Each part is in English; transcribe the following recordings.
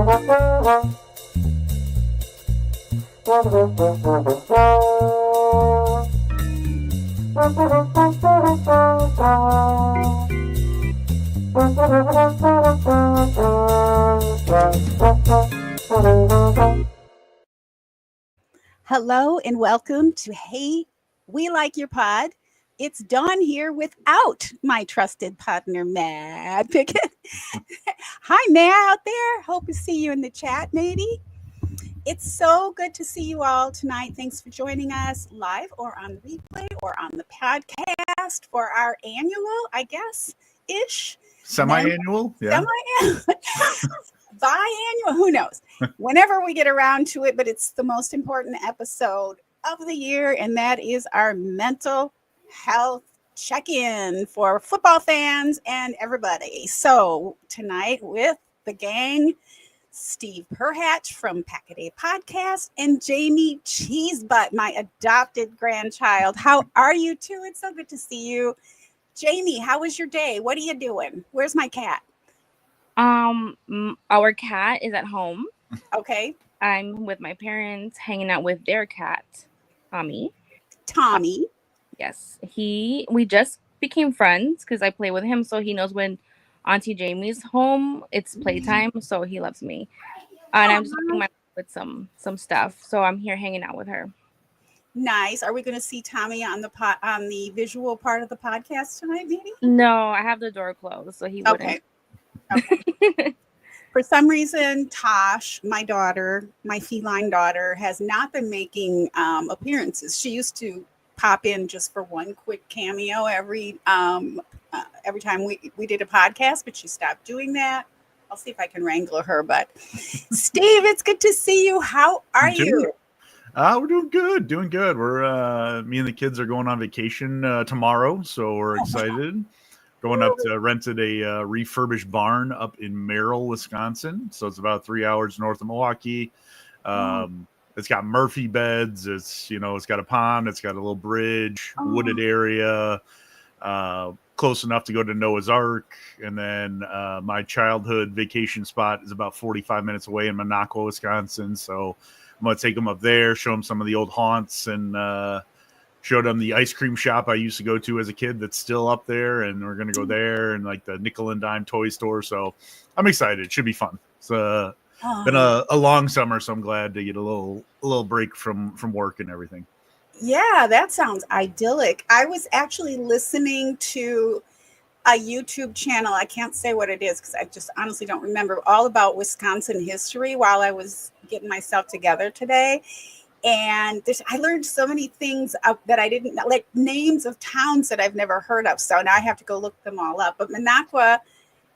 Hello and welcome to Hey, We Like Your Pod. It's Dawn here without my trusted partner, Matt Pickett. Hi, Matt, out there. Hope to see you in the chat, matey. It's so good to see you all tonight. Thanks for joining us live or on replay or on the podcast for our annual, I guess, ish. Semi-annual? Yeah. Semi-annual. Biannual, who knows? Whenever we get around to it, but it's the most important episode of the year, and that is our mental health check-in for football fans and everybody. So tonight with the gang, Steve Perhach from Packaday Podcast and Jamie Cheesebutt, my adopted grandchild. How are you two? It's so good to see you. Jamie, how was your day? What are you doing? Where's my cat? Our cat is at home. Okay. I'm with my parents hanging out with their cat, Tommy. Yes. We just became friends because I play with him, so he knows when Auntie Jamie's home, it's playtime, so he loves me. And I'm just helping my with some stuff, so I'm here hanging out with her. Nice. Are we going to see Tommy on the visual part of the podcast tonight, maybe? No, I have the door closed, so he wouldn't. Okay. For some reason, Tosh, my feline daughter, has not been making appearances. She used to pop in just for one quick cameo every time we did a podcast, but she stopped doing that. I'll see if I can wrangle her. But Steve, it's good to see you. How are you? We're doing good. We're me and the kids are going on vacation tomorrow, so we're excited. Going up to rented a refurbished barn up in Merrill, Wisconsin. So it's about 3 hours north of Milwaukee. It's got Murphy beds. It's got a pond. It's got a little bridge, wooded area, close enough to go to Noah's Ark. And then my childhood vacation spot is about 45 minutes away in Minocqua, Wisconsin. So I'm going to take them up there, show them some of the old haunts, and showed them the ice cream shop I used to go to as a kid that's still up there, and we're going to go there, and like the nickel and dime toy store. So I'm excited. It should be fun. It's been a long summer, so I'm glad to get a little break from work and everything. Yeah, that sounds idyllic. I was actually listening to a YouTube channel. I can't say what it is because I just honestly don't remember, all about Wisconsin history while I was getting myself together today. And I learned so many things that I didn't know, like names of towns that I've never heard of. So now I have to go look them all up. But Minocqua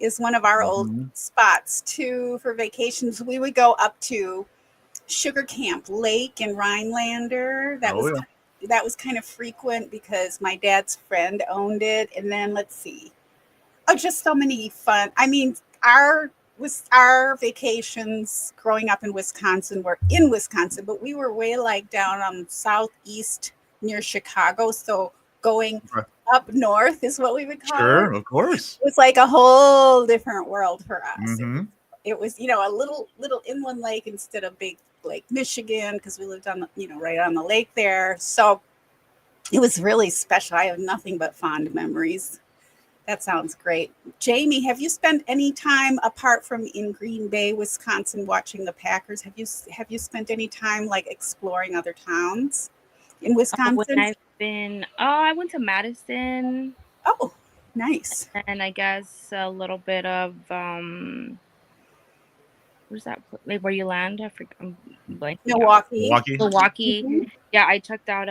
is one of our old spots too for vacations. We would go up to Sugar Camp Lake in Rhinelander. That was kind of frequent because my dad's friend owned it. And then let's see. Oh, just so many fun. I mean, our vacations growing up in Wisconsin were in Wisconsin, but we were way like down on southeast near Chicago. So going up north is what we would call it. Sure, of course. It was like a whole different world for us. Mm-hmm. It was, a little inland lake instead of big Lake Michigan, because we lived on the, right on the lake there. So it was really special. I have nothing but fond memories. That sounds great. Jamie, have you spent any time apart from in Green Bay, Wisconsin, watching the Packers? Have you spent any time like exploring other towns in Wisconsin? I went to Madison. Oh, nice. And I guess a little bit of where's that? Like where you land? I forget. I'm blanking. Milwaukee. Mm-hmm. Yeah, I checked out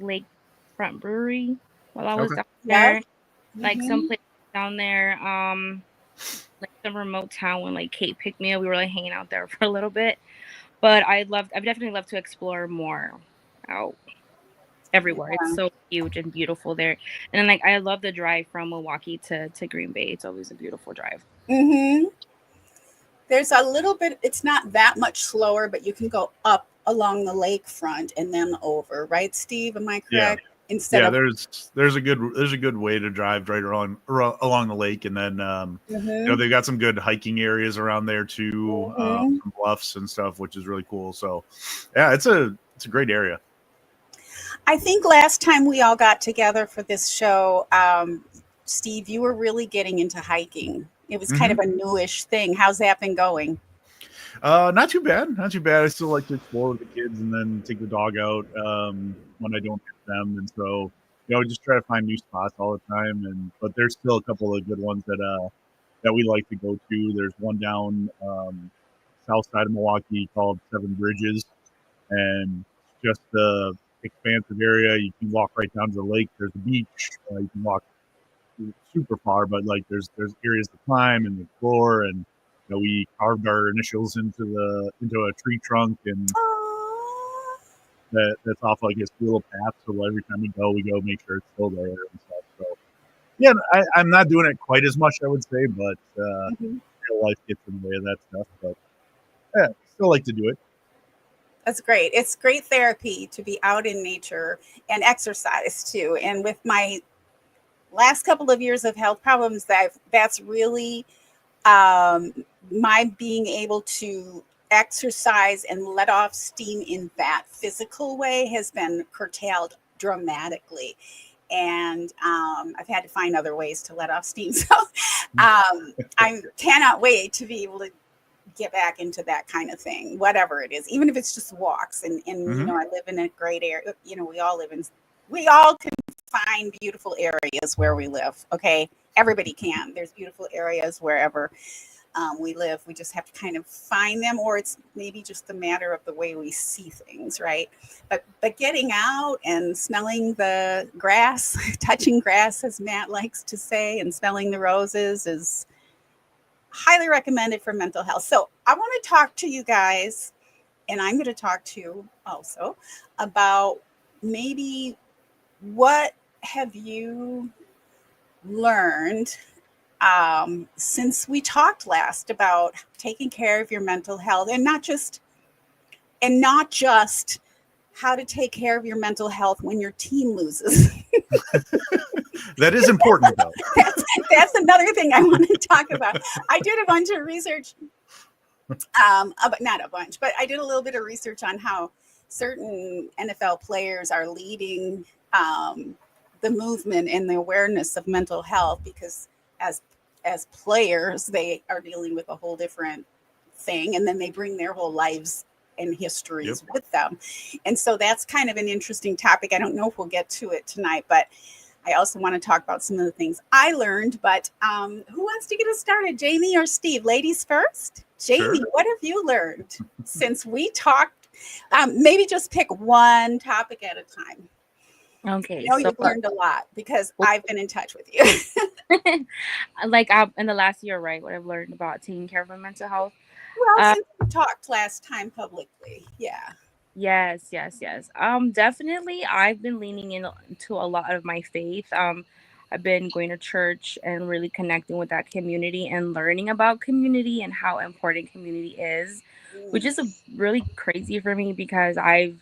Lakefront Brewery while I was down there. Like some place down there, like some remote town when like Kate picked me up. We were like hanging out there for a little bit. But I'd definitely love to explore more out everywhere. Yeah. It's so huge and beautiful there. And then like I love the drive from Milwaukee to Green Bay. It's always a beautiful drive. Mm-hmm. There's a little bit, it's not that much slower, but you can go up along the lakefront and then over, right, Steve? Am I correct? instead of there's a good way to drive right along the lake, and then they've got some good hiking areas around there too, some bluffs and stuff, which is really cool. So yeah, it's a great area. I think last time we all got together for this show, Steve, you were really getting into hiking. It was kind of a newish thing. How's that been going? Not too bad. I still like to explore with the kids and then take the dog out when I don't have them, and so just try to find new spots all the time. But there's still a couple of good ones that we like to go to. There's one down south side of Milwaukee called Seven Bridges, and just the expansive area. You can walk right down to the lake. There's a beach. You can walk super far, but like there's areas to climb and explore, and we carved our initials into a tree trunk, and that's off like this little path. So every time we go make sure it's still there and stuff. So yeah, I'm not doing it quite as much, I would say, but real life gets in the way of that stuff. But yeah, still like to do it. That's great. It's great therapy to be out in nature and exercise too. And with my last couple of years of health problems, that's really my being able to exercise and let off steam in that physical way has been curtailed dramatically. And I've had to find other ways to let off steam. So I cannot wait to be able to get back into that kind of thing, whatever it is, even if it's just walks. And I live in a great area. We all can find beautiful areas where we live. Okay. Everybody can. There's beautiful areas wherever we live. We just have to kind of find them, or it's maybe just a matter of the way we see things, right? But getting out and smelling the grass, touching grass, as Matt likes to say, and smelling the roses is highly recommended for mental health. So I want to talk to you guys, and I'm going to talk to you also about maybe what have you learned since we talked last about taking care of your mental health, and not just how to take care of your mental health when your team loses. That is important, though. That's another thing I want to talk about. I did a bunch of research, not a bunch, but I did a little bit of research on how certain NFL players are leading the movement and the awareness of mental health, because as players, they are dealing with a whole different thing, and then they bring their whole lives and histories with them. And so that's kind of an interesting topic. I don't know if we'll get to it tonight, but I also want to talk about some of the things I learned. But who wants to get us started, Jamie or Steve? Ladies first. Jamie, sure. What have you learned since we talked? Maybe just pick one topic at a time. Okay. I know you've learned a lot because I've been in touch with you. Like in the last year, right? What I've learned about taking care of my mental health. Well, since we talked last time publicly, yeah. Yes. Definitely, I've been leaning into a lot of my faith. I've been going to church and really connecting with that community and learning about community and how important community is, which is really crazy for me because I've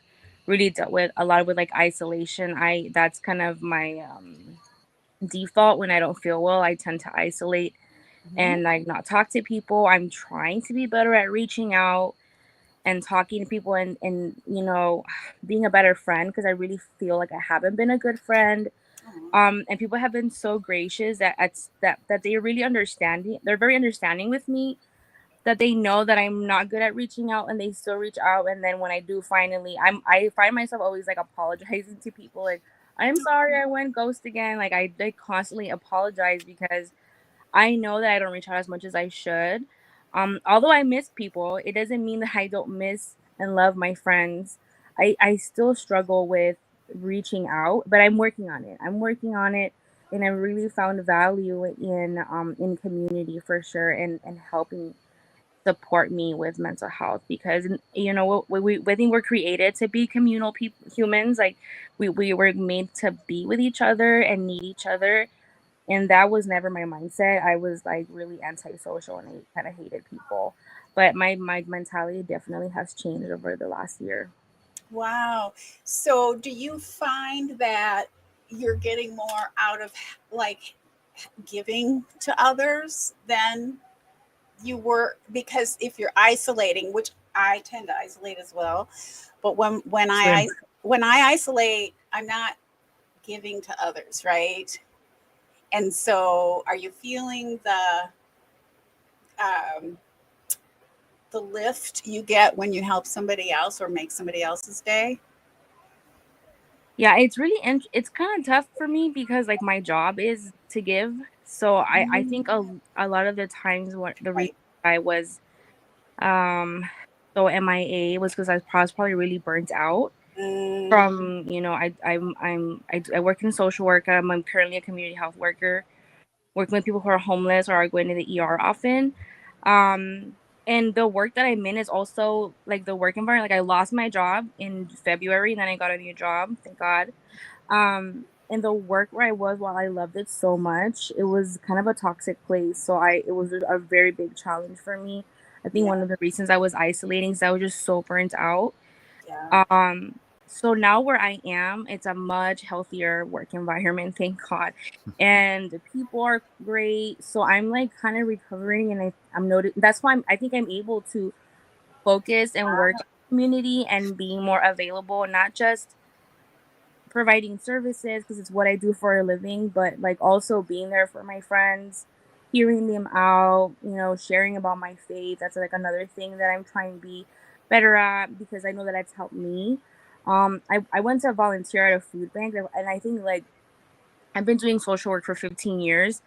really dealt with a lot with like isolation. That's kind of my default when I don't feel well. I tend to isolate and like not talk to people. I'm trying to be better at reaching out and talking to people and being a better friend, because I really feel like I haven't been a good friend. And people have been so gracious that they're really understanding. They're very understanding with me, that they know that I'm not good at reaching out and they still reach out. And then when I do finally, I find myself always like apologizing to people. Like, I'm sorry I went ghost again. Like I constantly apologize because I know that I don't reach out as much as I should. Although I miss people, it doesn't mean that I don't miss and love my friends. I still struggle with reaching out, but I'm working on it. And I really found value in community for sure, and helping support me with mental health, because we think we're created to be communal humans. Like we were made to be with each other and need each other. And that was never my mindset. I was like really antisocial and I kind of hated people. But my mentality definitely has changed over the last year. Wow. So do you find that you're getting more out of like giving to others than you were? Because if you're isolating, which I tend to isolate as well, but Same. when I isolate, I'm not giving to others, right? And so are you feeling um, the lift you get when you help somebody else or make somebody else's day? Yeah, it's really it's kind of tough for me because like my job is to give. So I think a lot of the times what the reason Right. I was um so MIA was because I was probably really burnt out Mm, from, you know, I work in social work. I'm currently a community health worker working with people who are homeless or are going to the ER often. Um, and the work that I'm in is also like the work environment. Like I lost my job in February, and then I got a new job, thank God. And the work where I was, while I loved it so much, it was kind of a toxic place. So it was a very big challenge for me. I think yeah, one of the reasons I was isolating is I was just so burnt out. yeah. Um, so now where I am, it's a much healthier work environment, thank God. And the people are great. So I'm like kind of recovering, and I'm noticing that's why I think I'm able to focus and work in the community and being more available, not just providing services because it's what I do for a living, but like also being there for my friends, hearing them out, you know, sharing about my faith. That's like another thing that I'm trying to be better at because I know that it's helped me. I went to volunteer at a food bank, and I think like I've been doing social work for 15 years.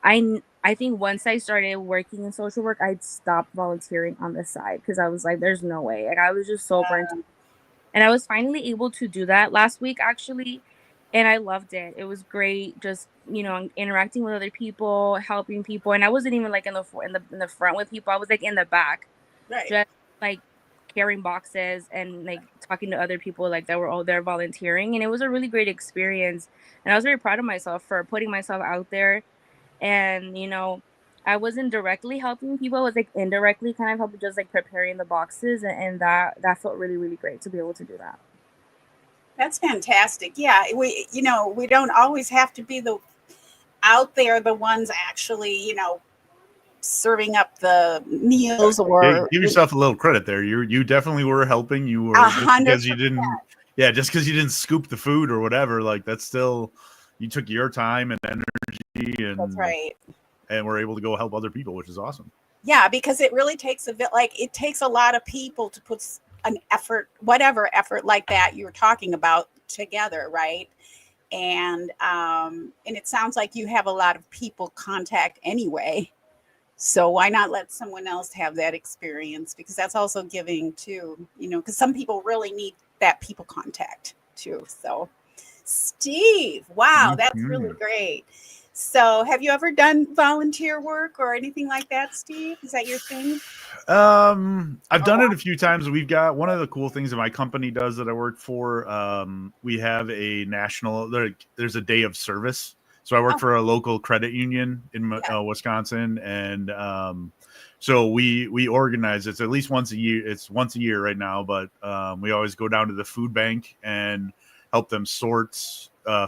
I think once I started working in social work, I'd stopped volunteering on the side because I was like, there's no way. Like I was just so burnt, and I was finally able to do that last week, actually. And I loved it. It was great, just you know, interacting with other people, helping people. And I wasn't even like in the front with people. I was like in the back, Right. just like carrying boxes and like talking to other people like that were all there volunteering. And it was a really great experience. And I was very proud of myself for putting myself out there. And you know, I wasn't directly helping people. I was like indirectly kind of helping, just like preparing the boxes, and that felt really really great to be able to do that. That's fantastic. Yeah, we don't always have to be the out there, the ones actually, serving up the meals Hey, or give yourself a little credit there. You definitely were helping. You were just 100%. because you didn't, yeah, just because you didn't scoop the food or whatever. Like that's still, you took your time and energy That's right. and were able to go help other people, which is awesome. Yeah, because it really takes it takes a lot of people to put an effort, whatever effort like that you were talking about together, right? And it sounds like you have a lot of people contact anyway. So why not let someone else have that experience? Because that's also giving too, because some people really need that people contact too. So, Steve, wow, that's really Mhm. great. So, have you ever done volunteer work or anything like that, Steve? Is that your thing? I've Or done it a what? few times. We've got one of the cool things that my company does that I work for. We have a there's a day of service. So I work Oh, for a local credit union in yeah. Wisconsin, and so we organize. It's at least once a year. It's once a year right now, but we always go down to the food bank and help them sort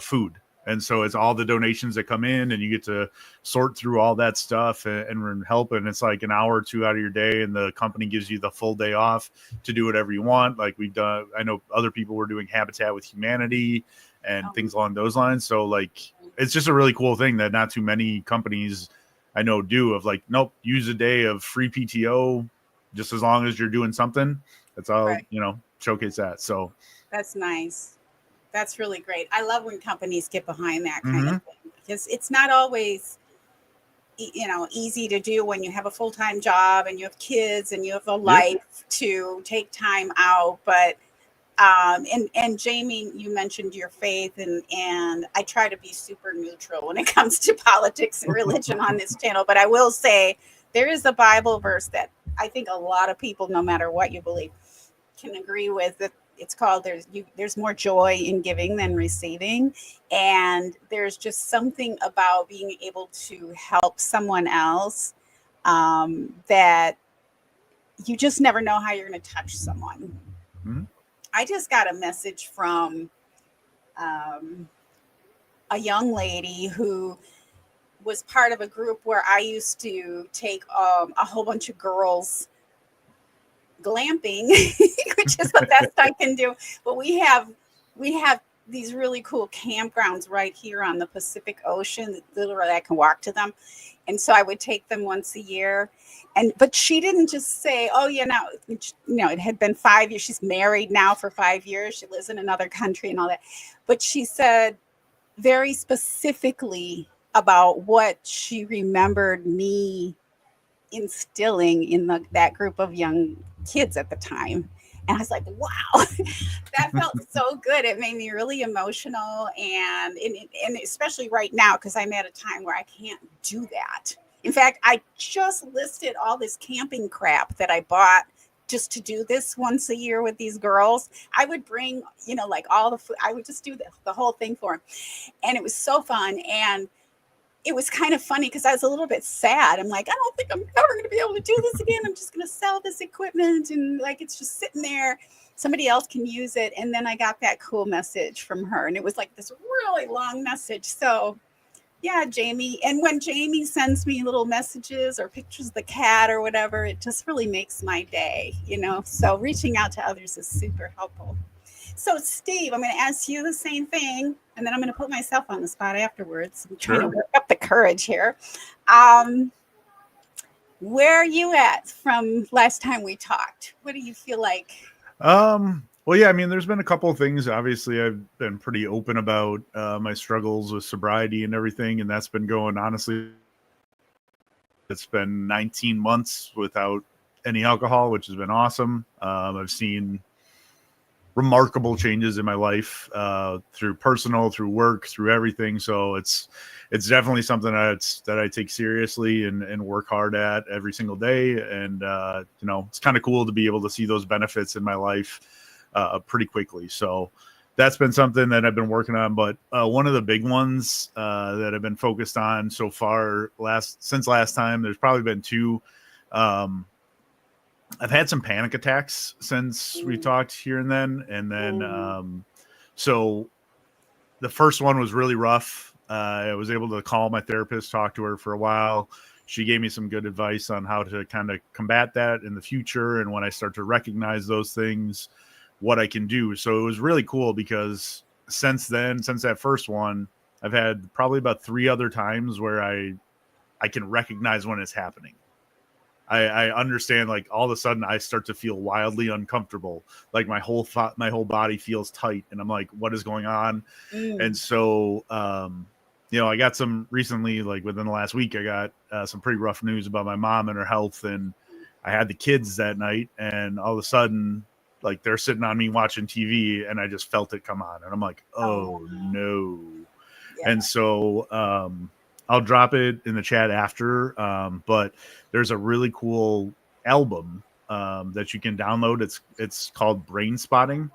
food. And so it's all the donations that come in, and you get to sort through all that stuff and help. And it's like an hour or two out of your day, and the company gives you the full day off to do whatever you want. Like we've done, I know other people were doing Habitat with Humanity and things along those lines. So like, it's just a really cool thing that not too many companies I know do, of like, nope, use a day of free PTO just as long as you're doing something. That's all, Right. showcase that. So, That's nice. That's really great. I love when companies get behind that kind of mhm. thing because it's not always easy to do when you have a full-time job and you have kids and you have a Yep. life to take time out. But and Jamie, you mentioned your faith, and I try to be super neutral when it comes to politics and religion on this channel, but I will say there is a Bible verse that I think a lot of people, no matter what you believe, can agree with. That it's called there's more joy in giving than receiving, and there's just something about being able to help someone else, that you just never know how you're going to touch someone. Mhm. I just got a message from a young lady who was part of a group where I used to take a whole bunch of girls glamping, which is the best I can do. But we have these really cool campgrounds right here on the Pacific Ocean. Literally, I can walk to them. And so I would take them once a year. But she didn't just say, oh, it had been 5 years. She's married now for 5 years. She lives in another country and all that. But she said very specifically about what she remembered me instilling in that group of young kids at the time. And I was like, wow, that felt so good. It made me really emotional. And especially right now, because I'm at a time where I can't do that. In fact, I just listed all this camping crap that I bought just to do this once a year with these girls. I would bring, like all the food. I would just do the whole thing for them. And it was so fun. And it was kind of funny because I was a little bit sad. I'm like, I don't think I'm ever going to be able to do this again. I'm just going to sell this equipment and like it's just sitting there. Somebody else can use it. And then I got that cool message from her. And it was like this really long message. So yeah, Jamie. And when Jamie sends me little messages or pictures of the cat or whatever, it just really makes my day, So reaching out to others is super helpful. So, Steve, I'm going to ask you the same thing, and then I'm going to put myself on the spot afterwards. I'm trying to work up the courage here. Where are you at from last time we talked? What do you feel like? Well, yeah, I mean, there's been a couple of things. Obviously, I've been pretty open about my struggles with sobriety and everything, and that's been going, honestly, it's been 19 months without any alcohol, which has been awesome. I've seen remarkable changes in my life through personal, through work, through everything. So it's definitely something that I take seriously and work hard at every single day. And it's kind of cool to be able to see those benefits in my life pretty quickly. So that's been something that I've been working on. But one of the big ones that I've been focused on so far since last time, there's probably been two. I've had some panic attacks since we talked here and then. And then, so the first one was really rough. I was able to call my therapist, talk to her for a while. She gave me some good advice on how to kind of combat that in the future. And when I start to recognize those things, what I can do. So it was really cool because since that first one, I've had probably about 3 other times where I can recognize when it's happening. I understand, like, all of a sudden I start to feel wildly uncomfortable. Like my whole body feels tight and I'm like, what is going on? And so, I got some recently, like within the last week, I got some pretty rough news about my mom and her health. And I had the kids that night and all of a sudden, like, they're sitting on me watching TV and I just felt it come on and I'm like, oh no. Yeah. And so, I'll drop it in the chat after, but there's a really cool album that you can download. It's called Brain Spotting,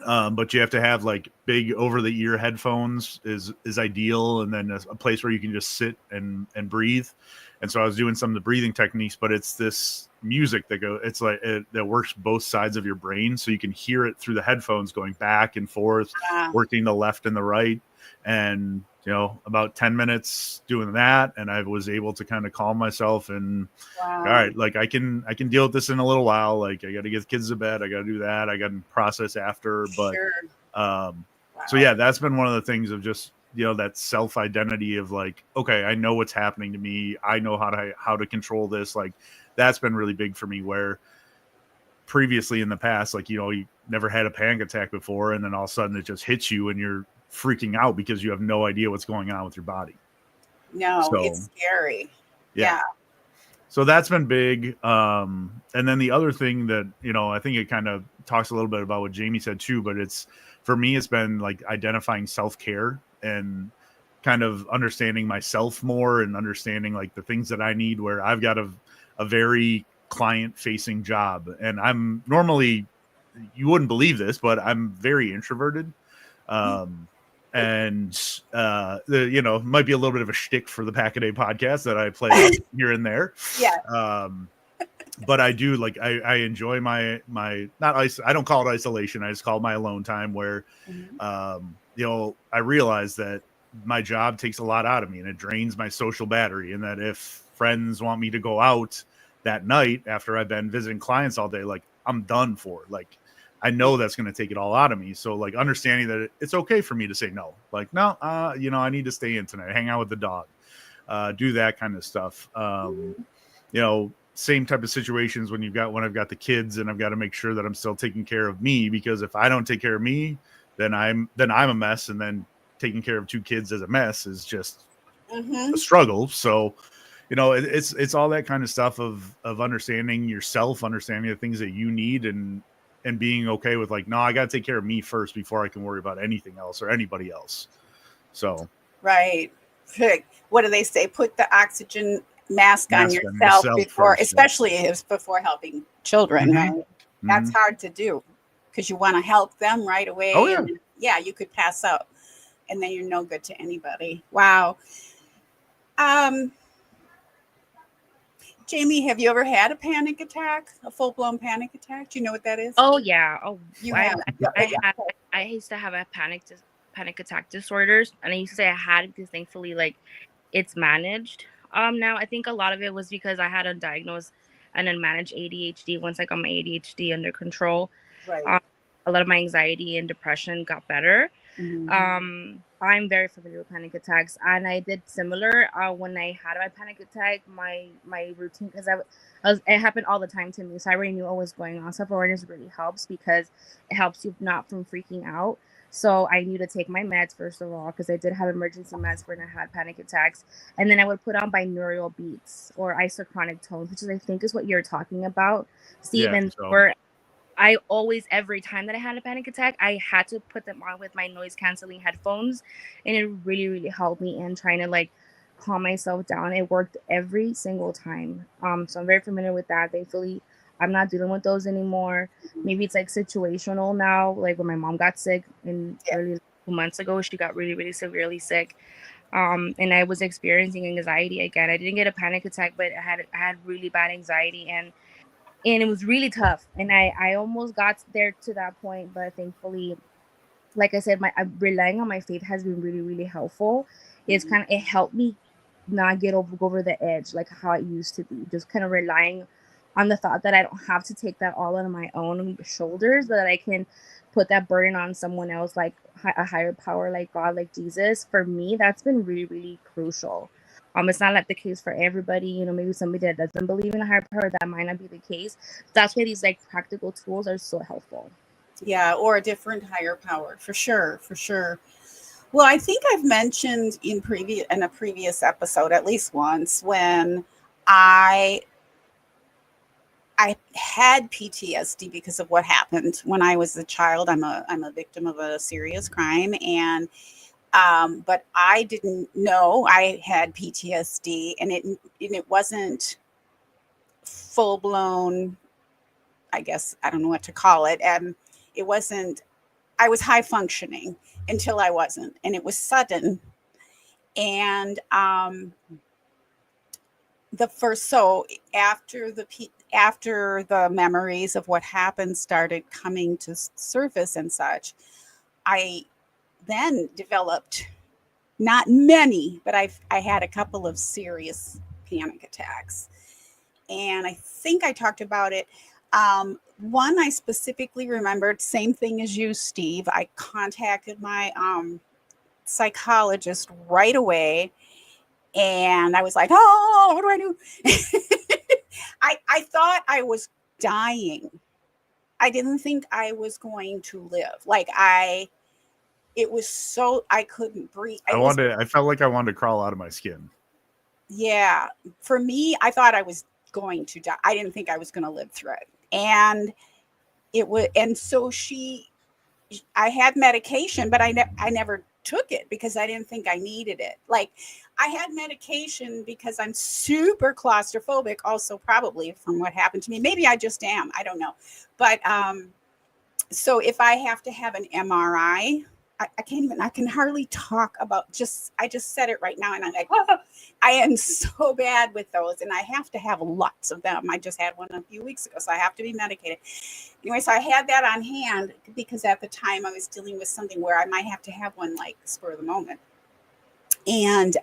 but you have to have like big over-the-ear headphones is ideal, and then a place where you can just sit and breathe. And so I was doing some of the breathing techniques, but it's this music that works both sides of your brain, so you can hear it through the headphones going back and forth, working the left and the right, and about 10 minutes doing that. And I was able to kind of calm myself and all right, like I can deal with this in a little while. Like I got to get the kids to bed. I got to do that. I got to process after, but, so yeah, that's been one of the things of just, that self-identity of like, okay, I know what's happening to me. I know how to control this. Like that's been really big for me, where previously in the past, like, you never had a panic attack before. And then all of a sudden it just hits you and you're freaking out because you have no idea what's going on with your body. No, it's scary. Yeah. So that's been big. And then the other thing that, I think it kind of talks a little bit about what Jamie said too, but for me, it's been like identifying self-care and kind of understanding myself more and understanding like the things that I need, where I've got a very client facing job. And I'm normally, you wouldn't believe this, but I'm very introverted. And might be a little bit of a shtick for the Packaday podcast that I play here and there. Yeah. but I do like I enjoy my not I don't call it isolation. I just call it my alone time where I realize that my job takes a lot out of me and it drains my social battery, and that if friends want me to go out that night after I've been visiting clients all day, like I'm done for. Like I know that's going to take it all out of me. So like understanding that it's okay for me to say no, like, no, I need to stay in tonight, hang out with the dog, do that kind of stuff. Same type of situations when I've got the kids and I've got to make sure that I'm still taking care of me, because if I don't take care of me, then I'm a mess. And then taking care of two kids as a mess is just a struggle. So, it's all that kind of stuff of understanding yourself, understanding the things that you need, and being okay with like, no, I got to take care of me first before I can worry about anything else or anybody else. So, right. What do they say? Put the oxygen mask on yourself before, first, especially before helping children, right? That's hard to do because you want to help them right away. Oh, yeah. And you could pass out and then you're no good to anybody. Wow. Jamie, have you ever had a panic attack, a full-blown panic attack? Do you know what that is? Oh yeah. Oh, you have. I used to have a panic attack disorders, and I used to say I had because thankfully, like, it's managed. Now I think a lot of it was because I had undiagnosed and unmanaged ADHD. Once I got my ADHD under control, right. A lot of my anxiety and depression got better. I'm very familiar with panic attacks, and I did similar when I had my panic attack. My routine, because it happened all the time to me, so I already knew what was going on. Self-awareness really helps because it helps you not from freaking out. So I knew to take my meds first of all, because I did have emergency meds when I had panic attacks, and then I would put on binaural beats or isochronic tones, which I think is what you're talking about, Stephen. Where I always, every time that I had a panic attack, I had to put them on with my noise canceling headphones, and it really, really helped me in trying to like calm myself down. It worked every single time. So I'm very familiar with that. Thankfully, I'm not dealing with those anymore. Maybe it's like situational now. Like when my mom got sick early 2 months ago, she got really, really severely sick. And I was experiencing anxiety again. I didn't get a panic attack, but I had really bad anxiety, and it was really tough. And I almost got there to that point, but thankfully, like I said, relying on my faith has been really, really helpful. It helped me not go over the edge like how it used to be. Just kind of relying on the thought that I don't have to take that all on my own shoulders, but that I can put that burden on someone else, like a higher power, like God, like Jesus. For me, that's been really, really crucial. It's not like the case for everybody, maybe somebody that doesn't believe in a higher power, that might not be the case. That's why these like practical tools are so helpful. Yeah, or a different higher power, for sure. Well, I think I've mentioned in a previous episode at least once when I had PTSD because of what happened when I was a child. I'm a victim of a serious crime, and but I didn't know I had PTSD, and it wasn't full blown. I guess I don't know what to call it. It wasn't. I was high functioning until I wasn't, and it was sudden. And after the memories of what happened started coming to surface and such, I then developed not many, but I had a couple of serious panic attacks. And I think I talked about it. One I specifically remembered, same thing as you, Steve. I contacted my psychologist right away, and I was like, oh, what do I do? I thought I was dying. I didn't think I was going to live. It was so I couldn't breathe. I felt like I wanted to crawl out of my skin. Yeah. For me, I thought I was going to die. I didn't think I was going to live through it. And so I had medication, but I never took it because I didn't think I needed it. Like I had medication because I'm super claustrophobic, also probably from what happened to me. Maybe I just am. I don't know. But so if I have to have an MRI, I can hardly talk about I just said it right now. And I'm like, oh, I am so bad with those. And I have to have lots of them. I just had one a few weeks ago, so I have to be medicated. Anyway, so I had that on hand because at the time I was dealing with something where I might have to have one like spur of the moment. And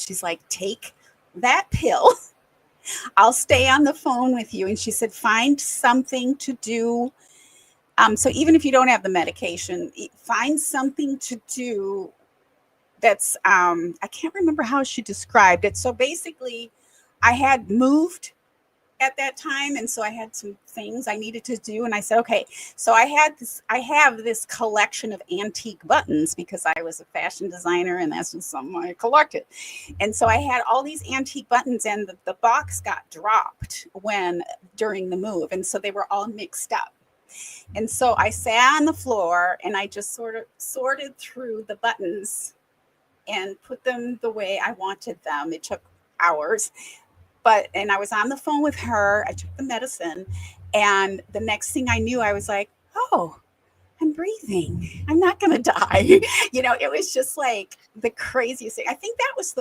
she's like, take that pill. I'll stay on the phone with you. And she said, find something to do. So even if you don't have the medication, find something to do that's, I can't remember how she described it. So basically I had moved at that time. And so I had some things I needed to do. And I said, okay, so I have this collection of antique buttons because I was a fashion designer and that's just something I collected. And so I had all these antique buttons and the box got dropped during the move. And so they were all mixed up. And so I sat on the floor and I just sort of sorted through the buttons and put them the way I wanted them. It took hours. And I was on the phone with her. I took the medicine. And the next thing I knew, I was like, oh, I'm breathing. I'm not going to die. It was just like the craziest thing. I think that was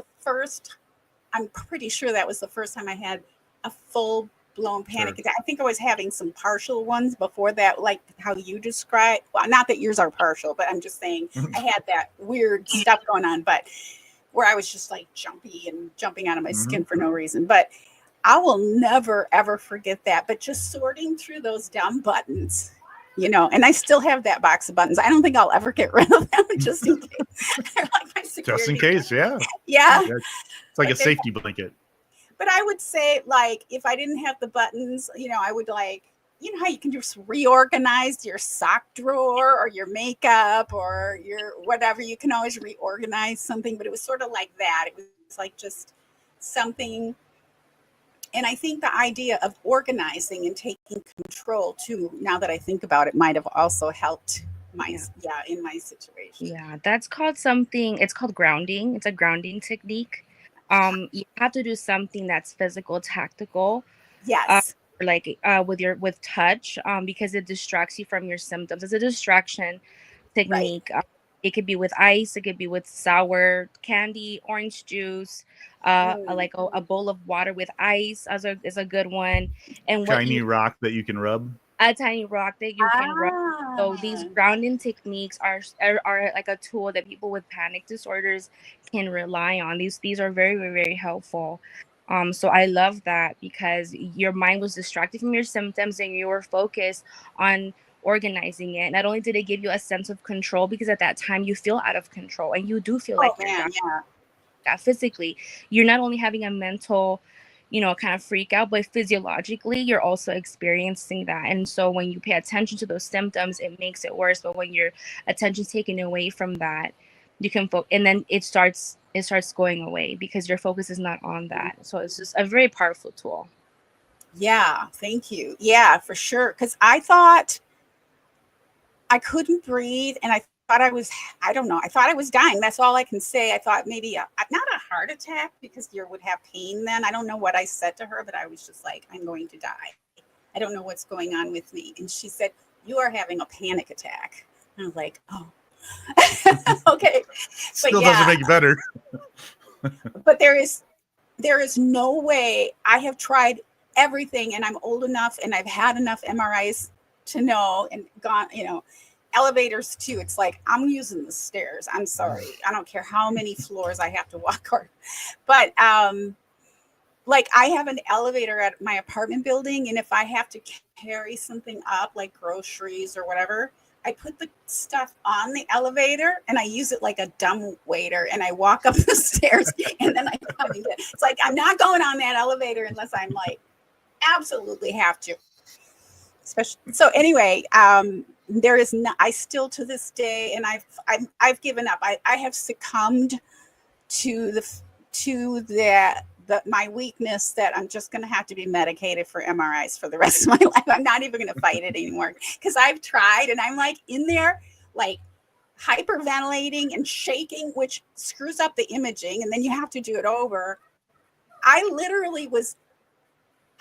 I'm pretty sure that was the first time I had a full-blown panic attack. I think I was having some partial ones before that, like how you described. Well, not that yours are partial, but I'm just saying I had that weird stuff going on. But where I was just like jumpy and jumping out of my skin for no reason. But I will never, ever forget that. But just sorting through those dumb buttons, and I still have that box of buttons. I don't think I'll ever get rid of them just in case. They're like my security. Just in case, yeah. Yeah. It's like a safety blanket. But I would say, like, if I didn't have the buttons, I would like, how you can just reorganize your sock drawer or your makeup or your whatever. You can always reorganize something, but it was sort of like that. It was like just something. And I think the idea of organizing and taking control too, now that I think about it, might have also helped in my situation. Yeah, that's called something. It's called grounding. It's a grounding technique. You have to do something that's physical, tactical. Yes. With touch, because it distracts you from your symptoms. It's a distraction technique. Right. It could be with ice. It could be with sour candy, orange juice, like a bowl of water with ice is a good one. And tiny rock that you can rub. A tiny rock that you can rub. So these grounding techniques are like a tool that people with panic disorders can rely on. These are very, very, very helpful. So I love that because your mind was distracted from your symptoms and you were focused on organizing it. Not only did it give you a sense of control, because at that time you feel out of control and you do feel that physically. You're not only having a mental, kind of freak out, but physiologically you're also experiencing that. And so when you pay attention to those symptoms, it makes it worse. But when your attention's taken away from that, you can and then it starts going away because your focus is not on that. So it's just a very powerful tool. Yeah, thank you. Yeah, for sure. Because I thought I couldn't breathe and I thought I thought I was dying. That's all I can say. I thought maybe not a heart attack because you would have pain then. I don't know what I said to her, but I was just like, I'm going to die. I don't know what's going on with me. And she said, you are having a panic attack. And I was like, oh. Okay. Still doesn't make it better. But there is no way. I have tried everything and I'm old enough and I've had enough MRIs to know and gone, elevators too. It's like, I'm using the stairs. I'm sorry. I don't care how many floors I have to walk on. But like I have an elevator at my apartment building. And if I have to carry something up like groceries or whatever, I put the stuff on the elevator and I use it like a dumb waiter and I walk up the stairs and then I come and get it. It's like, I'm not going on that elevator unless I'm like, absolutely have to. Especially. So anyway, there is not, I still to this day, and I've given up. I have succumbed to my weakness that I'm just going to have to be medicated for MRIs for the rest of my life. I'm not even going to fight it anymore because I've tried and I'm like in there, like hyperventilating and shaking, which screws up the imaging. And then you have to do it over. I literally was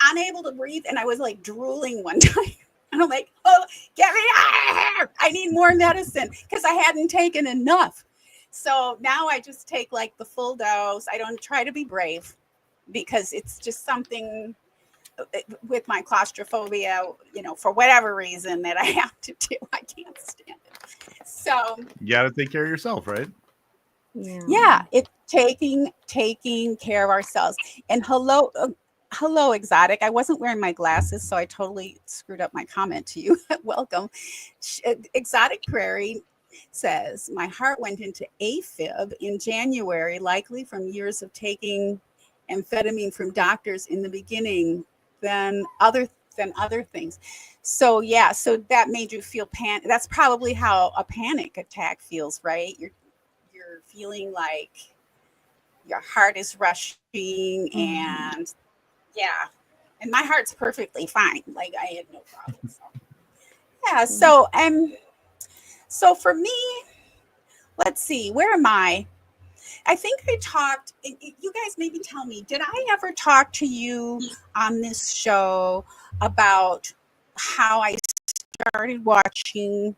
unable to breathe and I was like drooling one time. And I'm like, oh, get me out of here. I need more medicine because I hadn't taken enough. So now I just take like the full dose. I don't try to be brave because it's just something with my claustrophobia, for whatever reason that I have to do. I can't stand it. So you got to take care of yourself, right? Yeah, it's taking care of ourselves. And hello, Exotic. I wasn't wearing my glasses, so I totally screwed up my comment to you. Welcome. Exotic Prairie says, my heart went into AFib in January, likely from years of taking amphetamine from doctors in the beginning, than other things. So yeah, so that made you feel panic. That's probably how a panic attack feels, right? You're feeling like your heart is rushing, and yeah, and my heart's perfectly fine. Like I had no problem. So yeah, so for me, let's see, where am I? I think I talked, you guys maybe tell me, did I ever talk to you on this show about how I started watching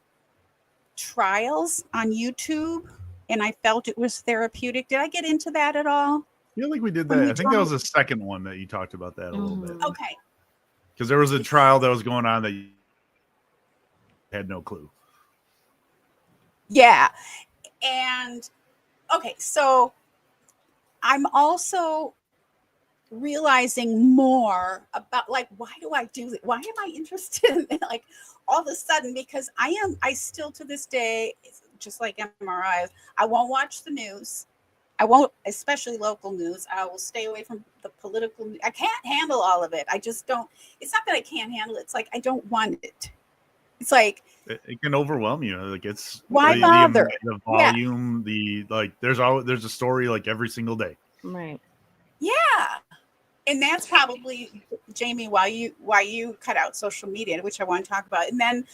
trials on YouTube and I felt it was therapeutic? Did I get into that at all? I feel like we did that. I think that was the second one that you talked about that a little bit. Okay. Because there was a trial that was going on that you had no clue. Yeah. And okay, so I'm also realizing more about like, why do I do it? Why am I interested in it? Like all of a sudden, because I still to this day, just like MRIs, I won't watch the news. I won't, especially local news. I will stay away from the political. I can't handle all of it. I just don't. It's not that I can't handle it. It's like I don't want it. It's like it can overwhelm you. Like it's why bother? The volume, there's a story like every single day. Right. Yeah. And that's probably, Jamie, why you cut out social media, which I want to talk about. And then,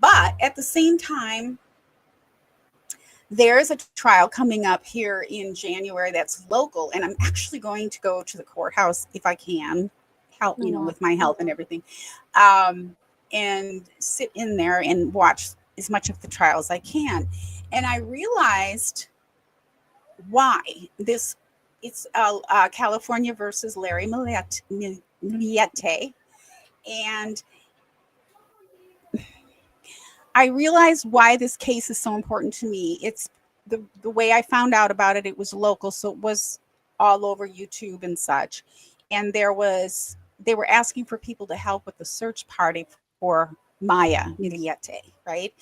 but at the same time, there's a trial coming up here in January that's local, and I'm actually going to go to the courthouse if I can, help, with my health and everything, and sit in there and watch as much of the trial as I can. And I realized why this. It's California versus Larry Millete. And I realized why this case is so important to me. It's the way I found out about it. It was local, so it was all over YouTube and such. And they were asking for people to help with the search party for Maya Millete, right?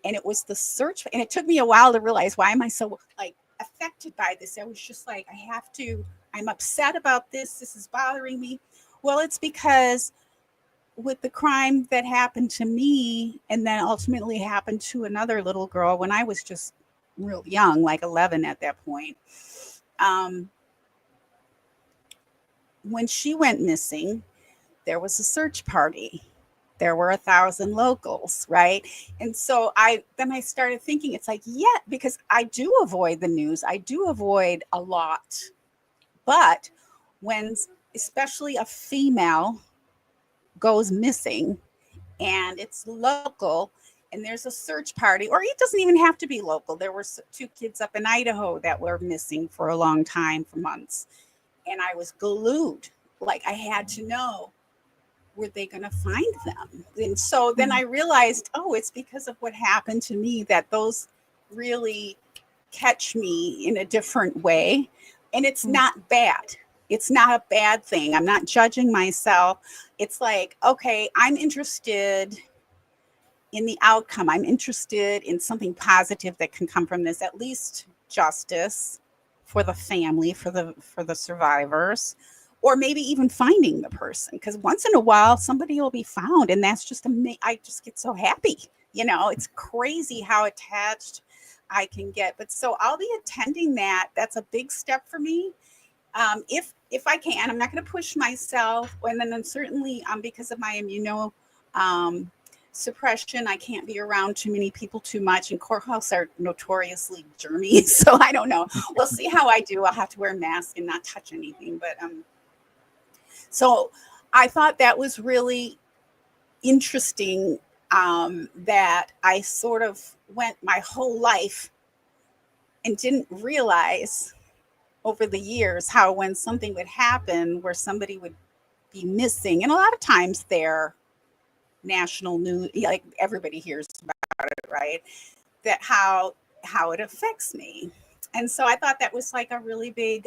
And it was the search, and it took me a while to realize, why am I so affected by this? I was just like, I'm upset about this. This is bothering me. Well, it's because with the crime that happened to me and then ultimately happened to another little girl when I was just real young, like 11 at that point. When she went missing, there was a search party. There were 1,000 locals, right? And so I started thinking, it's like, yeah, because I do avoid the news. I do avoid a lot. But when especially a female goes missing and it's local and there's a search party, or it doesn't even have to be local. There were 2 kids up in Idaho that were missing for a long time, for months. And I was glued. Like I had to know, were they going to find them? And so then I realized, it's because of what happened to me that those really catch me in a different way. And it's not bad. It's not a bad thing. I'm not judging myself. It's like, okay, I'm interested in the outcome. I'm interested in something positive that can come from this, at least justice for the family, for the survivors. Or maybe even finding the person, because once in a while somebody will be found, and that's just I just get so happy. It's crazy how attached I can get. But so I'll be attending that. That's a big step for me. If I can, I'm not going to push myself, and then certainly because of my suppression, I can't be around too many people too much, and courthouses are notoriously germy. So I don't know. We'll see how I do. I'll have to wear a mask and not touch anything, but so I thought that was really interesting that I sort of went my whole life and didn't realize over the years how when something would happen where somebody would be missing, and a lot of times they're national news, like everybody hears about it, right? That how it affects me. And so I thought that was like a really big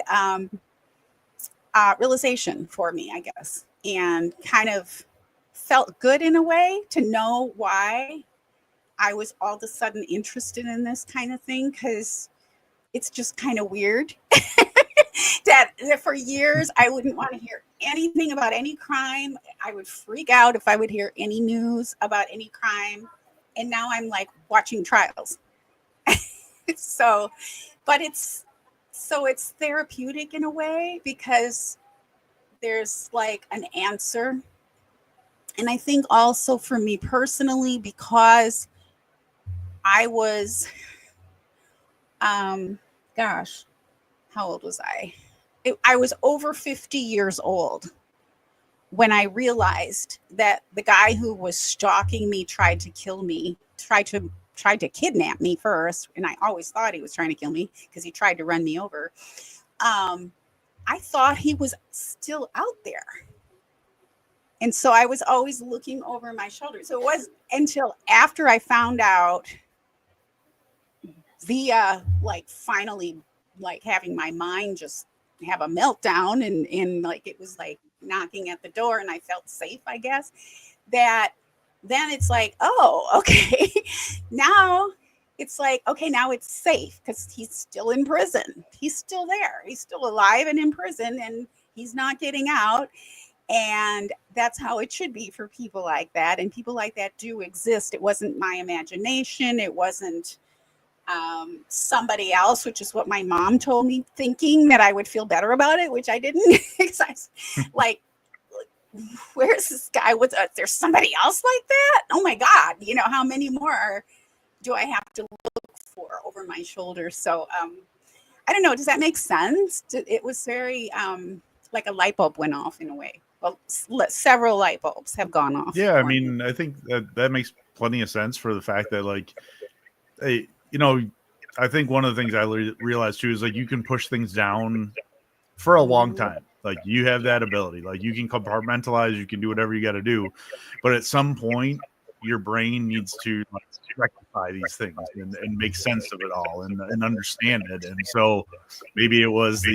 realization for me, I guess, and kind of felt good in a way to know why I was all of a sudden interested in this kind of thing, because it's just kind of weird that for years I wouldn't want to hear anything about any crime. I would freak out if I would hear any news about any crime. And now I'm like watching trials. So, but it's therapeutic in a way because there's like an answer. And I think also for me personally, because I was, gosh, how old was I? I was over 50 years old when I realized that the guy who was stalking me tried to kill me, tried to kidnap me first. And I always thought he was trying to kill me because he tried to run me over. I thought he was still out there. And so I was always looking over my shoulder. So it was until after I found out via like finally like having my mind just have a meltdown and like it was like knocking at the door and I felt safe, I guess, that then it's like, oh, okay. Now it's like, okay, now it's safe because he's still in prison. He's still there. He's still alive and in prison and he's not getting out. And that's how it should be for people like that. And people like that do exist. It wasn't my imagination. It wasn't somebody else, which is what my mom told me, thinking that I would feel better about it, which I didn't. Like, where's this guy? There's somebody else like that? Oh my God. You know, how many more do I have to look for over my shoulder? So I don't know. Does that make sense? It was very like a light bulb went off in a way. Well, several light bulbs have gone off. Yeah, I mean, I think that makes plenty of sense for the fact that, like, hey, you know, I think one of the things I realized too is like you can push things down for a long time. Like you have that ability. Like you can compartmentalize, you can do whatever you got to do, but at some point, your brain needs to like, rectify these things and make sense of it all and understand it. And so maybe it was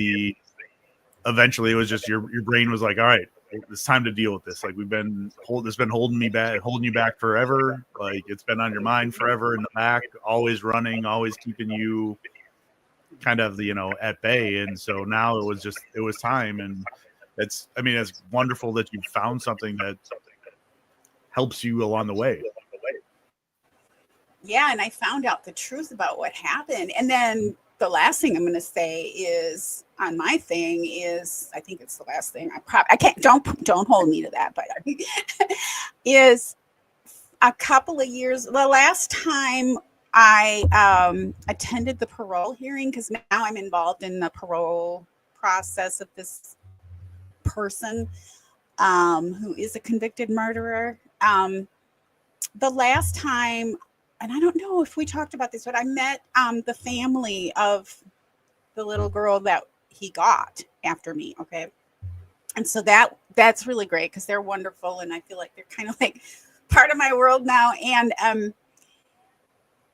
eventually it was just your brain was like, all right, it's time to deal with this. Like it's been holding you back forever. Like it's been on your mind forever in the back, always running, always keeping you kind of, you know, at bay. And so now it was time. And it's wonderful that you found something that helps you along the way. Yeah. And I found out the truth about what happened. And then the last thing I'm going to say is on my thing is, I think it's the last thing I can't, don't hold me to that, but is a couple of years, the last time I attended the parole hearing, because now I'm involved in the parole process of this person who is a convicted murderer. The last time, and I don't know if we talked about this, but I met the family of the little girl that he got after me. Okay. And so that's really great because they're wonderful. And I feel like they're kind of like part of my world now. And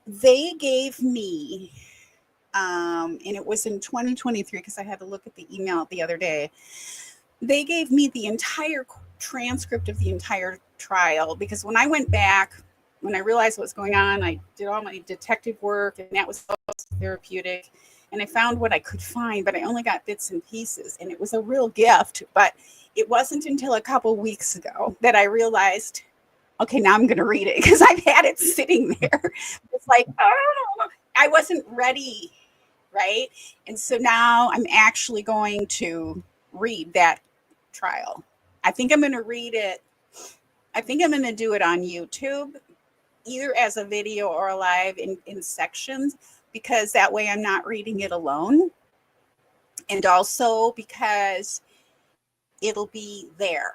they gave me, and it was in 2023, because I had to look at the email the other day. They gave me the entire transcript of the entire trial, because when I went back, when I realized what was going on, I did all my detective work, and that was therapeutic. And I found what I could find, but I only got bits and pieces. And it was a real gift. But it wasn't until a couple weeks ago that I realized, okay, now I'm going to read it, because I've had it sitting there. It's like, oh, I wasn't ready, right? And so now I'm actually going to read that trial. I think I'm going to read it. I think I'm going to do it on YouTube, either as a video or a live in sections, because that way I'm not reading it alone. And also because it'll be there.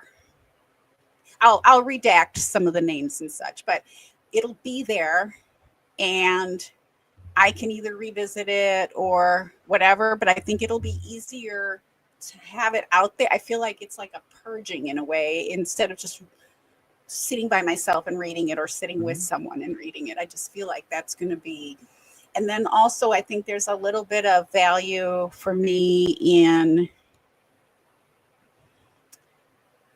I'll redact some of the names and such, but it'll be there, and I can either revisit it or whatever, but I think it'll be easier to have it out there. I feel like it's like a purging in a way, instead of just sitting by myself and reading it, or sitting with someone and reading it. I just feel like that's going to be, and then also I think there's a little bit of value for me in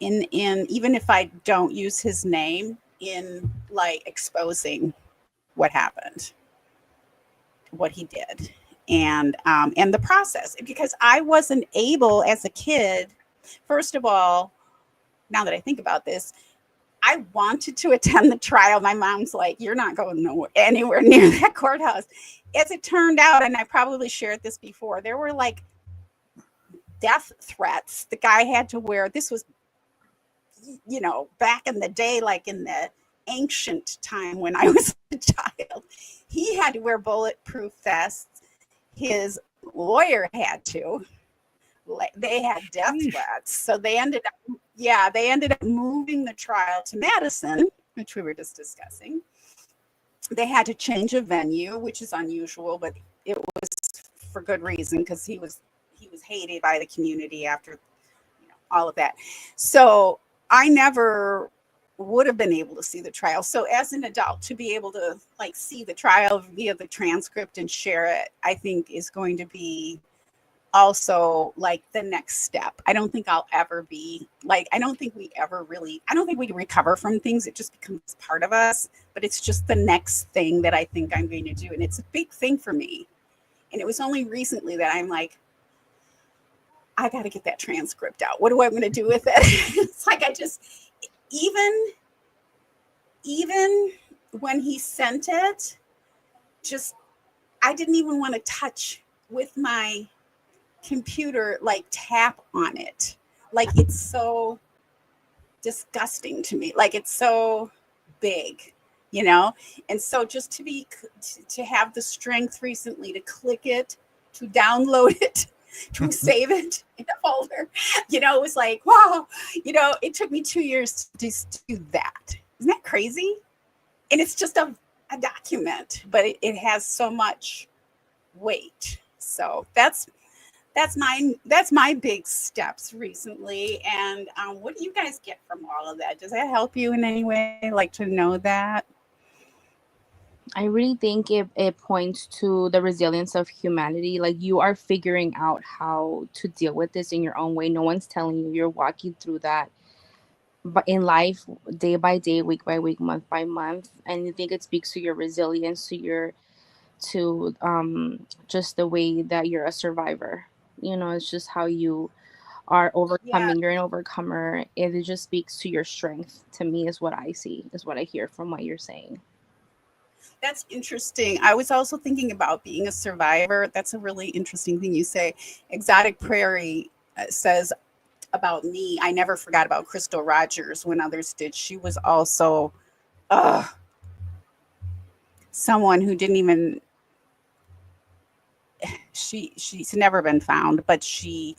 even if I don't use his name, in like exposing what happened, what he did, and the process, because I wasn't able as a kid. First of all, now that I think about this, I wanted to attend the trial. My mom's like, "You're not going anywhere near that courthouse." As it turned out, and I probably shared this before, there were like death threats. The guy had to wear, this was, back in the day, like in the ancient time when I was a child, he had to wear bulletproof vests. His lawyer had to. They had death threats. So they ended up moving the trial to Madison, which we were just discussing. They had to change a venue, which is unusual, but it was for good reason, because he was hated by the community after all of that. So I never would have been able to see the trial. So as an adult, to be able to like see the trial via the transcript and share it, I think is going to be also like the next step. I don't think I'll ever be like, I don't think we recover from things. It just becomes part of us, but it's just the next thing that I think I'm going to do. And it's a big thing for me. And it was only recently that I'm like, I got to get that transcript out. What do I want to do with it? It's like, I just, even when he sent it, just, I didn't even want to touch with my computer, like tap on it. Like, it's so disgusting to me. Like, it's so big, And so just to have the strength recently to click it, to download it, to save it in a folder, it was like, wow, it took me 2 years to do that. Isn't that crazy? And it's just a document, but it has so much weight. So that's my big steps recently. And what do you guys get from all of that? Does that help you in any way, like to know that? I really think it points to the resilience of humanity. Like, you are figuring out how to deal with this in your own way. No one's telling you. You're walking through that, but in life, day by day, week by week, month by month. And I think it speaks to your resilience, to just the way that you're a survivor. It's just how you are overcoming. Yeah. You're an overcomer. It just speaks to your strength. To me, is what I see, is what I hear from what you're saying. That's interesting. I was also thinking about being a survivor. That's a really interesting thing you say. Exotic Prairie says about me, I never forgot about Crystal Rogers when others did. She was also someone who didn't even, she's never been found, but she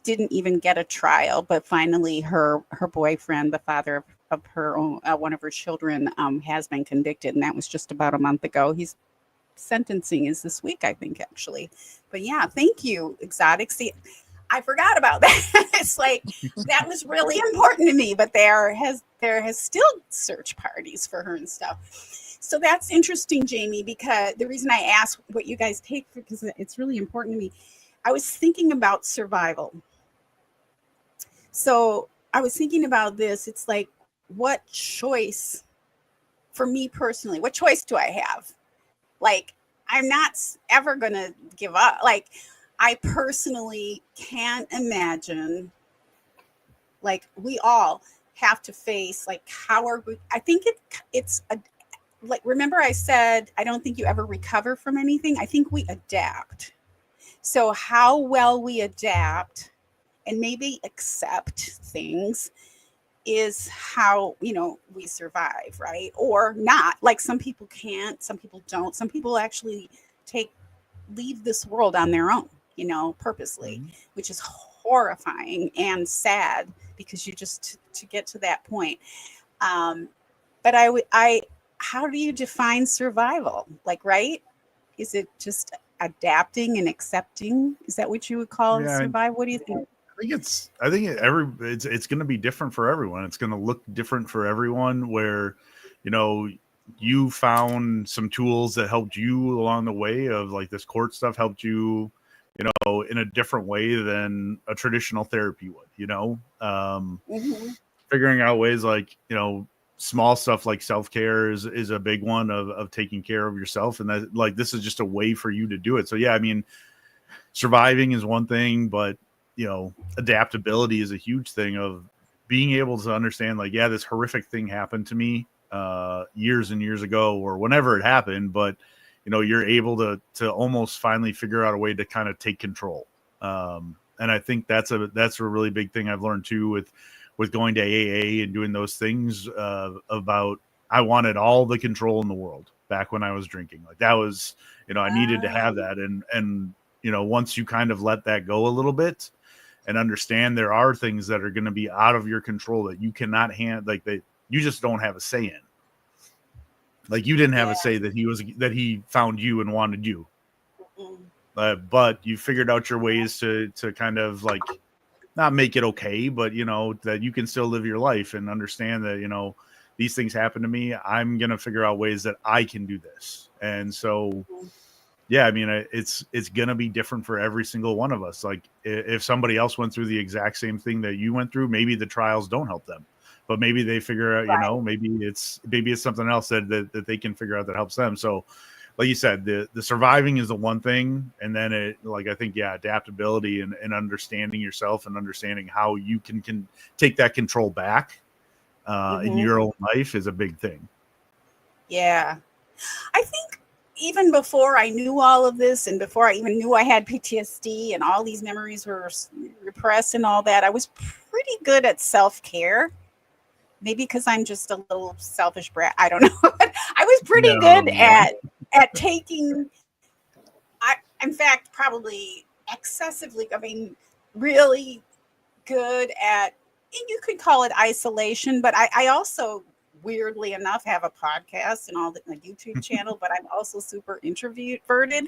didn't even get a trial. But finally her boyfriend, the father of her own, one of her children, has been convicted, and that was just about a month ago. His sentencing is this week, I think, actually. But yeah, thank you, Exotic. See, I forgot about that. It's like, that was really important to me, but there has still search parties for her and stuff. So that's interesting, Jamie, because the reason I asked what you guys take, because it's really important to me. I was thinking about survival. So I was thinking about this. It's like, what choice, for me personally, what choice do I have? Like, I'm not ever going to give up. Like, I personally can't imagine, like, we all have to face, like, how are we, I think it's like, remember I said, I don't think you ever recover from anything. I think we adapt. So how well we adapt and maybe accept things is how, we survive, right? Or not. Like, some people can't, some people don't. Some people actually leave this world on their own, purposely, which is horrifying and sad because you just to get to that point. But how do you define survival? Like, right? Is it just adapting and accepting? Is that what you would call survival? What do you think? I think it's going to be different for everyone. It's going to look different for everyone. Where, you found some tools that helped you along the way of like this court stuff helped you, in a different way than a traditional therapy would. Figuring out ways like small stuff like self-care is a big one of taking care of yourself, and that like this is just a way for you to do it. So yeah, I mean, surviving is one thing, but adaptability is a huge thing of being able to understand like, yeah, this horrific thing happened to me years and years ago or whenever it happened, but you're able to almost finally figure out a way to kind of take control. And I think that's a really big thing I've learned too with going to AA and doing those things about I wanted all the control in the world back when I was drinking. Like that was, I needed to have that. And once you kind of let that go a little bit and understand there are things that are going to be out of your control that you cannot you just don't have a say in. Like you didn't have a say that he found you and wanted you. But you figured out your ways to kind of like not make it okay, but that you can still live your life and understand that, these things happen to me. I'm going to figure out ways that I can do this. And so, yeah, I mean, it's going to be different for every single one of us. Like if somebody else went through the exact same thing that you went through, maybe the trials don't help them, but maybe they figure out, maybe it's something else that they can figure out that helps them. So like you said, the surviving is the one thing. And then I think, adaptability and understanding yourself and understanding how you can take that control back in your own life is a big thing. Yeah. I think even before I knew all of this and before I even knew I had PTSD and all these memories were repressed and all that, I was pretty good at self-care. Maybe because I'm just a little selfish brat. I don't know. I was pretty good at taking, in fact, probably excessively, really good at, you could call it isolation, but I also, weirdly enough, have a podcast and all that, my YouTube channel, but I'm also super introverted.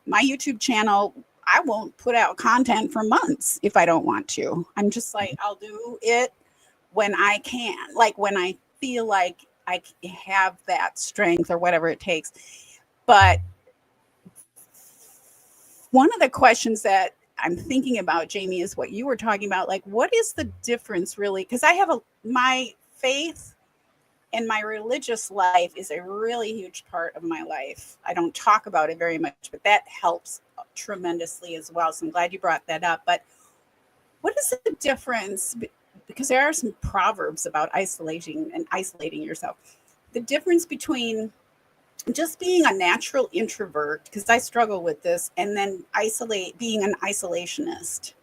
My YouTube channel, I won't put out content for months if I don't want to. I'm just like, I'll do it when I can, like when I feel like I have that strength or whatever it takes. But one of the questions that I'm thinking about, Jamie, is what you were talking about. Like, what is the difference really? Because I have my faith and my religious life is a really huge part of my life. I don't talk about it very much, but that helps tremendously as well. So I'm glad you brought that up. But what is the difference? Because there are some proverbs about isolating yourself. The difference between just being a natural introvert, because I struggle with this, and then being an isolationist,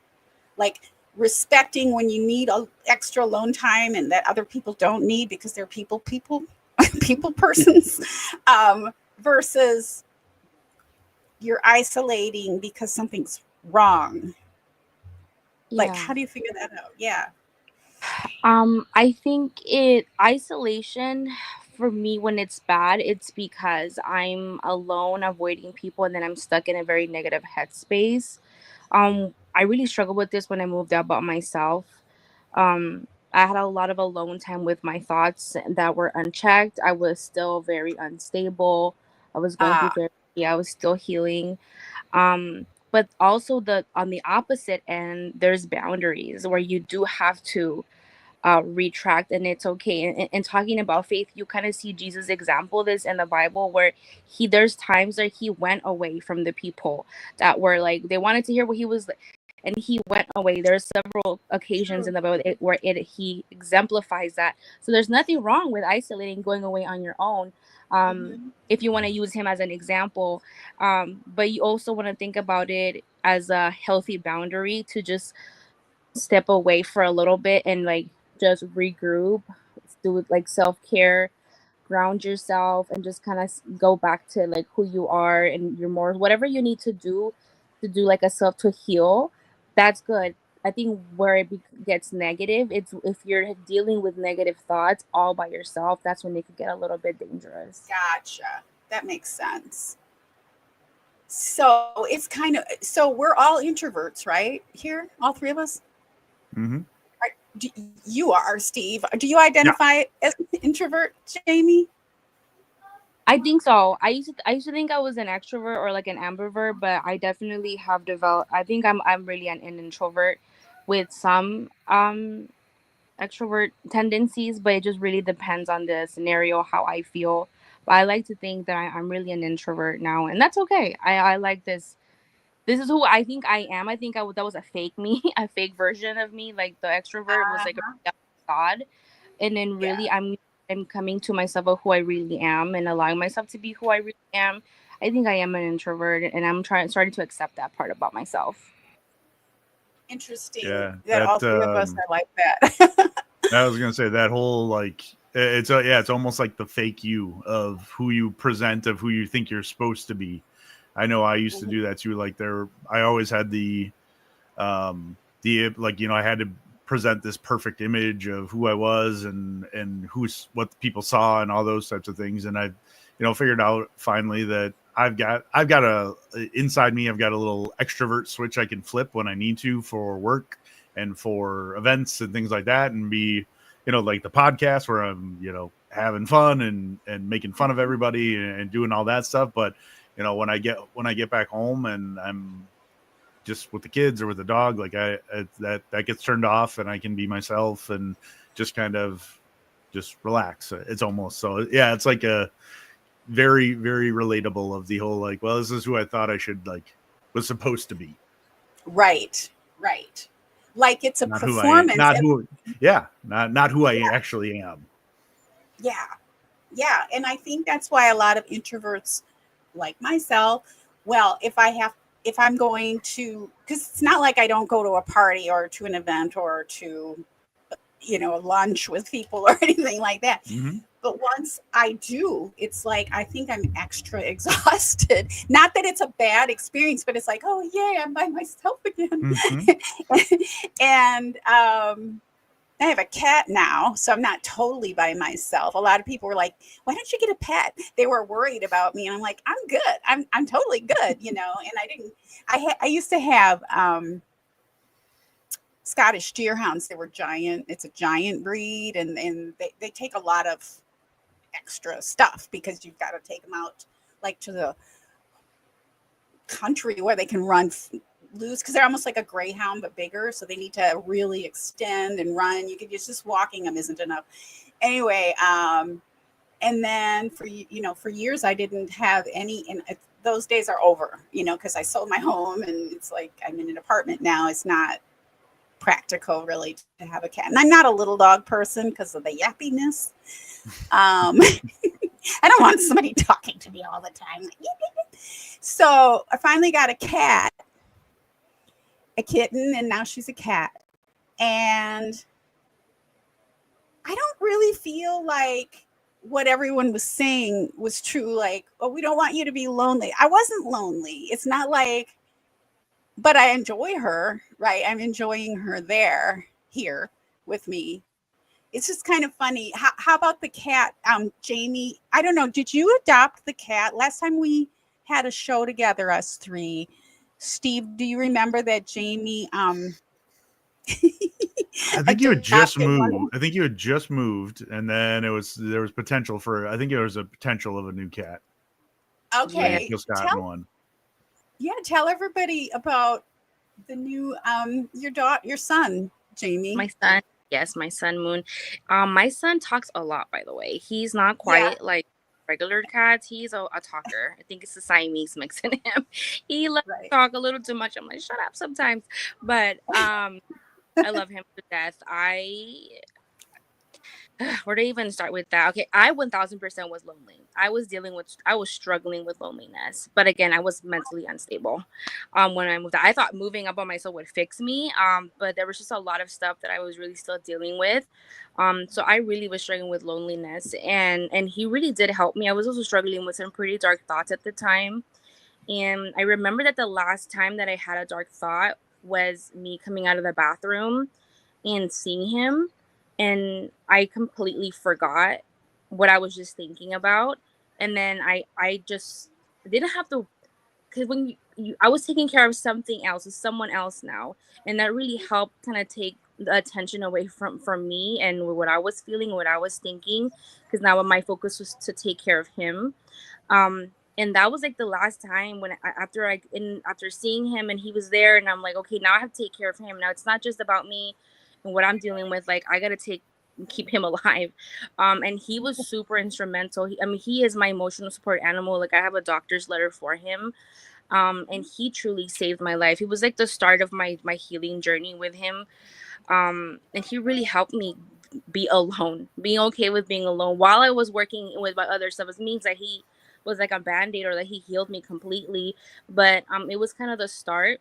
like respecting when you need extra alone time and that other people don't need because they're people persons, versus you're isolating because something's wrong. Like, how do you figure that out? Yeah. I think isolation for me, when it's bad, it's because I'm alone, avoiding people, and then I'm stuck in a very negative headspace. I really struggled with this when I moved out by myself. I had a lot of alone time with my thoughts that were unchecked. I was still very unstable. I was going through therapy. I was still healing. But also on the opposite end, there's boundaries where you do have to retract, and it's okay. And talking about faith, you kind of see Jesus example this in the Bible, where there's times that he went away from the people that were like, they wanted to hear what he was, and he went away. There's several occasions in the Bible where he exemplifies that. So there's nothing wrong with isolating, going away on your own, if you want to use him as an example. But you also want to think about it as a healthy boundary to just step away for a little bit and like just regroup, do like self-care, ground yourself, and just kind of go back to like who you are and your more whatever you need to do like a self to heal. That's good. I think where it gets negative, it's if you're dealing with negative thoughts all by yourself, that's when they could get a little bit dangerous. Gotcha. That makes sense. So it's kind of, so we're all introverts, right? Here, all three of us? Mm-hmm. You are, Steve. Do you identify as an introvert, Jamie? I think so. I used to think I was an extrovert or like an ambivert, but I definitely have developed. I think I'm really an introvert with some extrovert tendencies, but it just really depends on the scenario, how I feel. But I like to think that I'm really an introvert now, and that's okay. I like this. This is who I think I am. I think that was a fake me, a fake version of me. Like the extrovert was like a facade, and then really I'm coming to myself of who I really am and allowing myself to be who I really am. I think I am an introvert, and I'm starting to accept that part about myself. Interesting. Yeah, that all three of us are like that. I was gonna say that whole like it's almost like the fake you of who you present, of who you think you're supposed to be. I know I used to do that too. Like I always had the like, you know, I had to present this perfect image of who I was and what people saw and all those types of things. And I, you know, figured out finally that I've got inside me, I've got a little extrovert switch I can flip when I need to for work and for events and things like that, and be, you know, like the podcast where I'm, you know, having fun and making fun of everybody and doing all that stuff. But, you know, when I get back home and I'm just with the kids or with the dog, like that gets turned off and I can be myself and just kind of just relax. It's almost, so yeah, it's like a very, very relatable of the whole, like, well, this is who I thought I was supposed to be. Right. Like it's a performance. Not who I actually am. Yeah. And I think that's why a lot of introverts like myself, well, if I'm going to, because it's not like I don't go to a party or to an event or to, you know, lunch with people or anything like that. Mm-hmm. But once I do, it's like, I think I'm extra exhausted. Not that it's a bad experience, but it's like, oh, yeah, I'm by myself again. Mm-hmm. And I have a cat now, so I'm not totally by myself. A lot of people were like, why don't you get a pet? They were worried about me. And I'm like, I'm good. I'm totally good, you know. And I used to have Scottish deerhounds. They were giant. It's a giant breed. And they take a lot of extra stuff because you've got to take them out like to the country where they can run loose, because they're almost like a greyhound but bigger, so they need to really extend and run. You could just walking them isn't enough anyway. And then for years I didn't have any, and those days are over, you know, because I sold my home and it's like I'm in an apartment now. It's not practical really to have a cat, and I'm not a little dog person because of the yappiness. I don't want somebody talking to me all the time. So I finally got a kitten, and now she's a cat. And I don't really feel like what everyone was saying was true. Like, oh, we don't want you to be lonely. I wasn't lonely. It's not like, but I enjoy her, right? I'm enjoying her here with me. It's just kind of funny. How about the cat, Jamie? I don't know. Did you adopt the cat? Last time we had a show together, us three. Steve, do you remember that Jamie? I think you had just moved. I think you had just moved, and then there was potential for. I think there was a potential of a new cat. Okay, you just gotten one. Yeah, tell everybody about the new your son, Jamie. My son, yes, my son Moon. My son talks a lot. By the way, he's not quite like regular cats. He's a talker. I think it's the Siamese mix in him. He loves to talk a little too much. I'm like, shut up sometimes. But I love him to death. Where to even start with that? Okay, I 1000% was lonely. I was struggling with loneliness. But again, I was mentally unstable when I moved out. I thought moving up on myself would fix me. But there was just a lot of stuff that I was really still dealing with. So I really was struggling with loneliness. And he really did help me. I was also struggling with some pretty dark thoughts at the time. And I remember that the last time that I had a dark thought was me coming out of the bathroom and seeing him, and I completely forgot what I was just thinking about. And then I just didn't have to, because when I was taking care of something else with someone else now, and that really helped kind of take the attention away from me and what I was feeling, what I was thinking, because now my focus was to take care of him. And that was like the last time when after seeing him and he was there, and I'm like, okay, now I have to take care of him. Now it's not just about me and what I'm dealing with. Like, I gotta keep him alive. And he was super instrumental. He is my emotional support animal. Like, I have a doctor's letter for him. And he truly saved my life. He was like the start of my healing journey with him. And he really helped me be alone, being okay with being alone while I was working with my other stuff. It means that he was like a band-aid, or that he healed me completely. But it was kind of the start.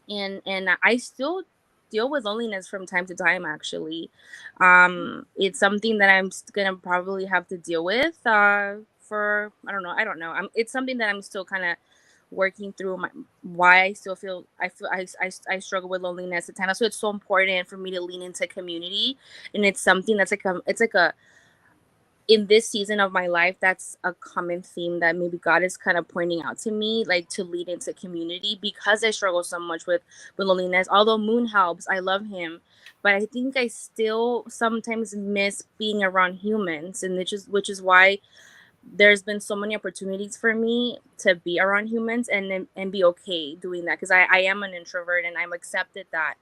And I still deal with loneliness from time to time, actually. It's something that I'm gonna probably have to deal with for I don't know. It's something that I'm still kind of working through why I struggle with loneliness at times. So it's so important for me to lean into community, and it's something that's like a in this season of my life, that's a common theme that maybe God is kind of pointing out to me, like to lead into community, because I struggle so much with loneliness. Although Moon helps, I love him, but I think I still sometimes miss being around humans, and which is why there's been so many opportunities for me to be around humans and be okay doing that, because I am an introvert and I'm accepted that.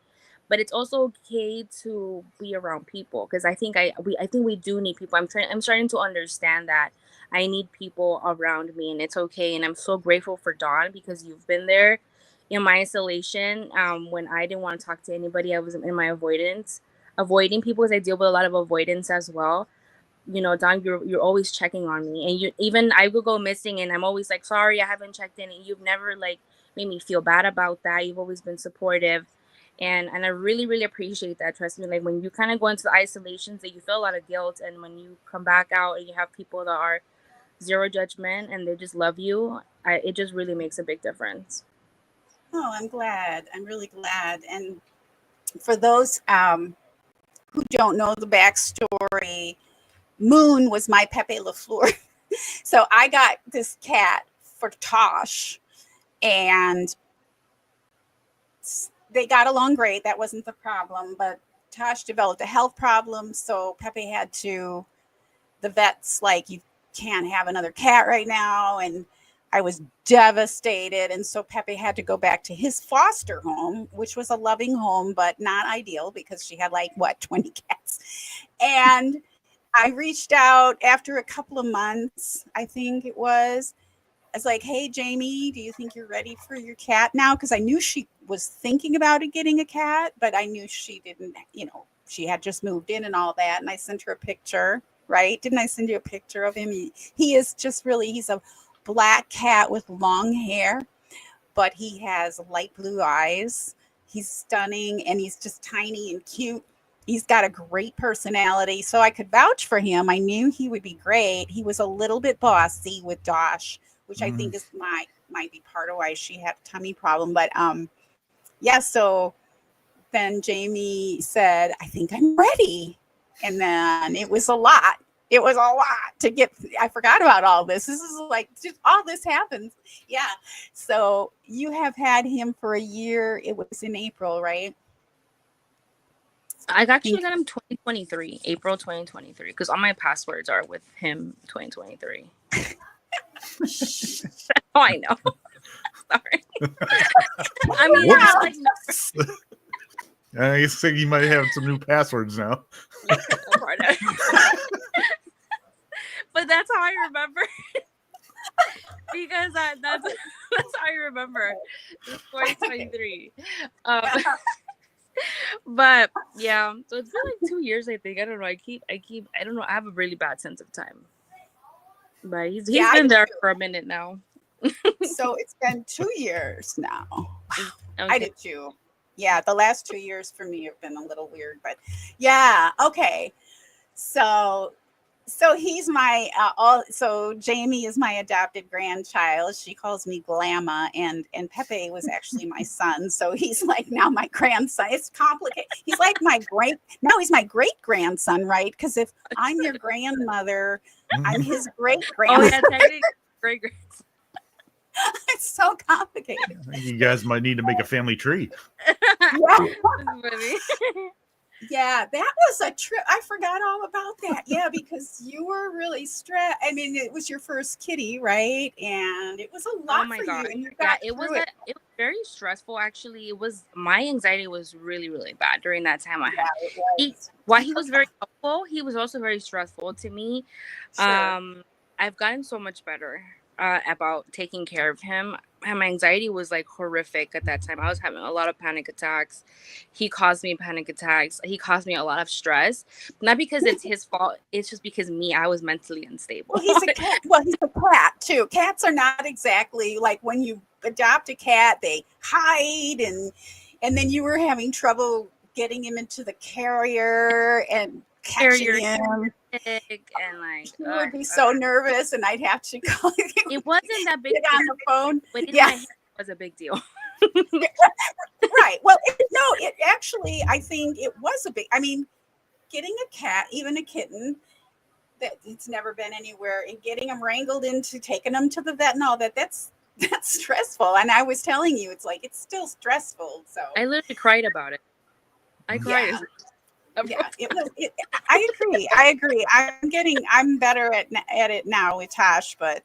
But it's also okay to be around people, because I think we do need people. I'm starting to understand that I need people around me, and it's okay. And I'm so grateful for Dawn, because you've been there in my isolation. When I didn't want to talk to anybody, I was in my avoiding people, because I deal with a lot of avoidance as well. You know, Don, you're always checking on me, and I will go missing, and I'm always like, sorry, I haven't checked in, and you've never like made me feel bad about that. You've always been supportive, and I really, really appreciate that. Trust me, like when you kind of go into the isolations, that you feel a lot of guilt, and when you come back out and you have people that are zero judgment and they just love you, it just really makes a big difference. Oh, I'm glad. I'm really glad. And for those who don't know the backstory, Moon was my Pepe LaFleur. So I got this cat for Tosh, and they got along great. That wasn't the problem, but Tosh developed a health problem. So Pepe the vet's like, you can't have another cat right now. And I was devastated. And so Pepe had to go back to his foster home, which was a loving home, but not ideal, because she had 20 cats. And I reached out after a couple of months, I think it was. I was like, hey, Jamie, do you think you're ready for your cat now? Because I knew she was thinking about getting a cat, but I knew she didn't, she had just moved in and all that. And I sent her a picture, right? Didn't I send you a picture of him? He is just he's a black cat with long hair, but he has light blue eyes. He's stunning, and he's just tiny and cute. He's got a great personality, so I could vouch for him. I knew he would be great. He was a little bit bossy with Dosh, which I think might be part of why she had a tummy problem. But yeah, so then Jamie said, I think I'm ready. And then it was a lot. It was a lot to get. I forgot about all this. This is just all this happens. Yeah. So you have had him for a year. It was in April, right? I actually got him 2023, April 2023, because all my passwords are with him 2023. Oh, I know. Sorry. I mean, I guess you might have some new passwords now. But that's how I remember. Because that's how I remember. It's 2023. But yeah, so it's been 2 years, I think. I don't know. I don't know. I have a really bad sense of time. But he's been there for a minute now. So it's been 2 years now. Okay. I did too. Yeah, the last 2 years for me have been a little weird, but yeah. Okay. So So he's my so Jamie is my adopted grandchild. She calls me Glamma, and Pepe was actually my son. So he's like now my grandson. It's complicated. He's like he's my great grandson, right? Because if I'm your grandmother, I'm his great grandmother. Oh yeah, technically great grandson. It's so complicated. I think you guys might need to make a family tree. Yeah, that was a trip. I forgot all about that. Yeah, because you were really stressed. I mean, it was your first kitty, right? And it was a lot for you. And you got it was very stressful. Actually, my anxiety was really, really bad during that time. While he was very helpful, he was also very stressful to me. Sure. I've gotten so much better about taking care of him. My anxiety was like horrific at that time. I was having a lot of panic attacks. He caused me panic attacks. He caused me a lot of stress. Not because it's his fault. It's just because I was mentally unstable. Well, he's a cat. Well, he's a cat too. Cats are not exactly like when you adopt a cat, they hide and then you were having trouble getting him into the carrier and catching him. And like he would be so nervous, and I'd have to call him. It wasn't that big on the phone, but in my head, it was a big deal. Right. Well, it actually, I think it was a big. I mean, getting a cat, even a kitten, that it's never been anywhere, and getting them wrangled into taking them to the vet and all that. That's stressful. And I was telling you, it's still stressful. So I literally cried about it. I cried. Yeah, I agree. I'm better at it now with Tosh, but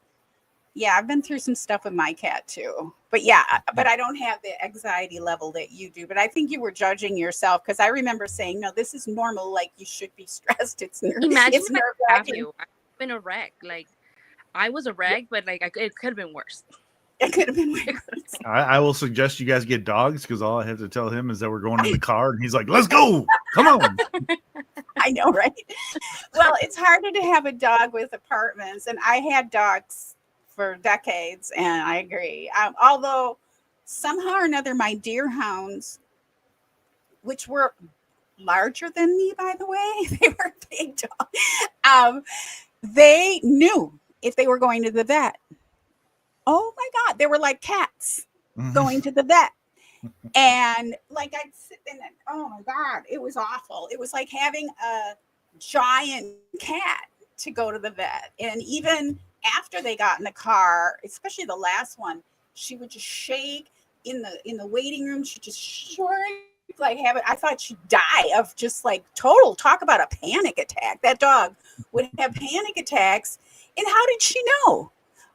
yeah, I've been through some stuff with my cat too. But I don't have the anxiety level that you do. But I think you were judging yourself, because I remember saying, no, this is normal. Like, you should be stressed. Imagine if I have you. I've been a wreck. Like, I was a wreck, but like it could have been worse. It could have been worse. I will suggest you guys get dogs, because all I have to tell him is that we're going in the car, and he's like, let's go. Come on. I know, right? Well, it's harder to have a dog with apartments, and I had dogs for decades, and I agree. Although somehow or another, my deer hounds, which were larger than me, by the way, they were big dogs. They knew if they were going to the vet. Oh my God, they were like cats going to the vet. And like I'd sit in and oh my God, it was awful. It was like having a giant cat to go to the vet. And even after they got in the car, especially the last one, she would just shake in the waiting room. She just shriek, like I thought she'd die of just like total, talk about a panic attack. That dog would have panic attacks. And how did she know?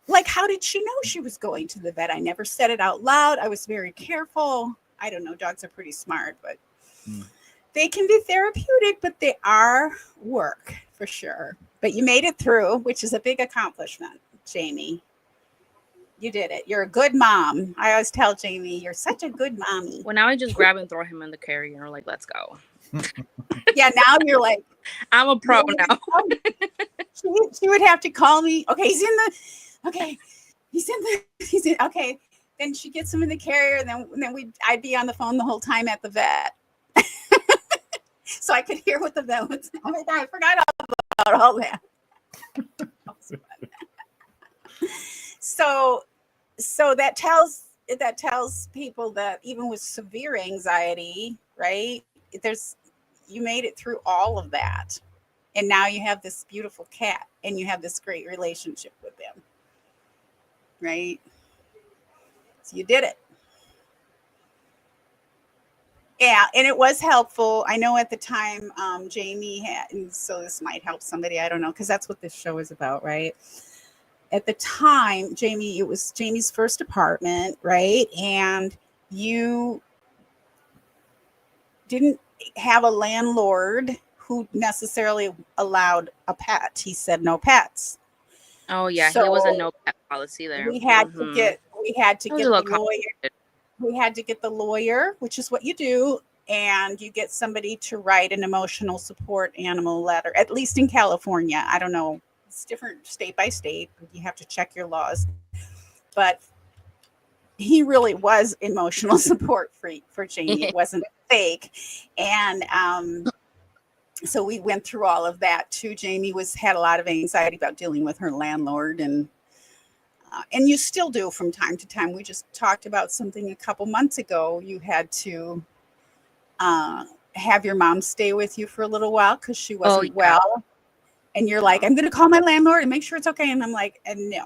Like, how did she know she was going to the vet? I never said it out loud. I was very careful. I don't know. Dogs are pretty smart, but they can be therapeutic, but they are work for sure. But you made it through, which is a big accomplishment, Jamie. You did it. You're a good mom. I always tell Jamie, you're such a good mommy. Well, now I just grab and throw him in the carrier and we're like, let's go. Yeah, now you're like, I'm a pro now. She would have to call me. Okay, he's in. Okay. Then she gets him in the carrier, and then I'd be on the phone the whole time at the vet. So I could hear what the vet was. Oh my God, I forgot about all that. So that tells people that even with severe anxiety, right? You made it through all of that. And now you have this beautiful cat, and you have this great relationship with them. Right? So you did it. Yeah, and it was helpful. I know at the time Jamie had, and so this might help somebody, I don't know, because that's what this show is about, right? At the time, it was Jamie's first apartment, right? And you didn't have a landlord who necessarily allowed a pet. He said no pets. Oh yeah, so he was a no pet policy there. We had to get the lawyer. We had to get the lawyer, which is what you do, and you get somebody to write an emotional support animal letter. At least in California, I don't know, it's different state by state. You have to check your laws, but he really was emotional support for Jamie. It wasn't fake, and So we went through all of that too. Jamie had a lot of anxiety about dealing with her landlord, and you still do from time to time. We just talked about something a couple months ago. You had to have your mom stay with you for a little while because she wasn't well. And you're like, I'm going to call my landlord and make sure it's okay. And I'm like, no.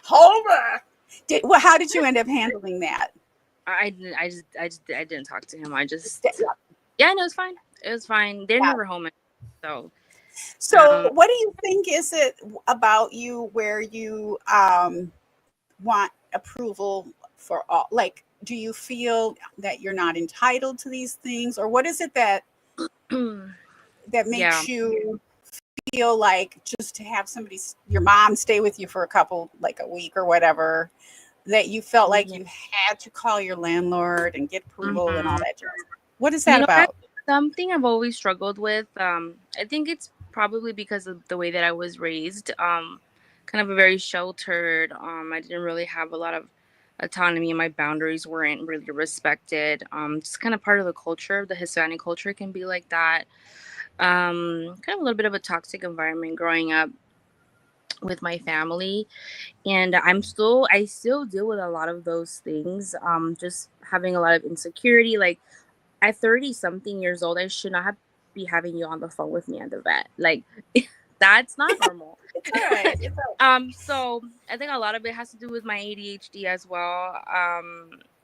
Hold on. How did you end up handling that? I didn't talk to him. Yeah, no, it's fine. It was fine. They're never home. So what do you think is it about you where you want approval for all? Like, do you feel that you're not entitled to these things, or what is it that that makes you feel like just to have your mom stay with you for a week or whatever, that you felt like you had to call your landlord and get approval and all that? What is that about? Something I've always struggled with. I think it's probably because of the way that I was raised. Kind of a very sheltered. I didn't really have a lot of autonomy, and my boundaries weren't really respected. Just kind of part of the culture. The Hispanic culture can be like that. Kind of a little bit of a toxic environment growing up with my family, and I still deal with a lot of those things. Just having a lot of insecurity. Like, at 30 something years old, I should not be having you on the phone with me at the vet. Like, that's not normal. It's all right. It's all right. So I think a lot of it has to do with my ADHD as well.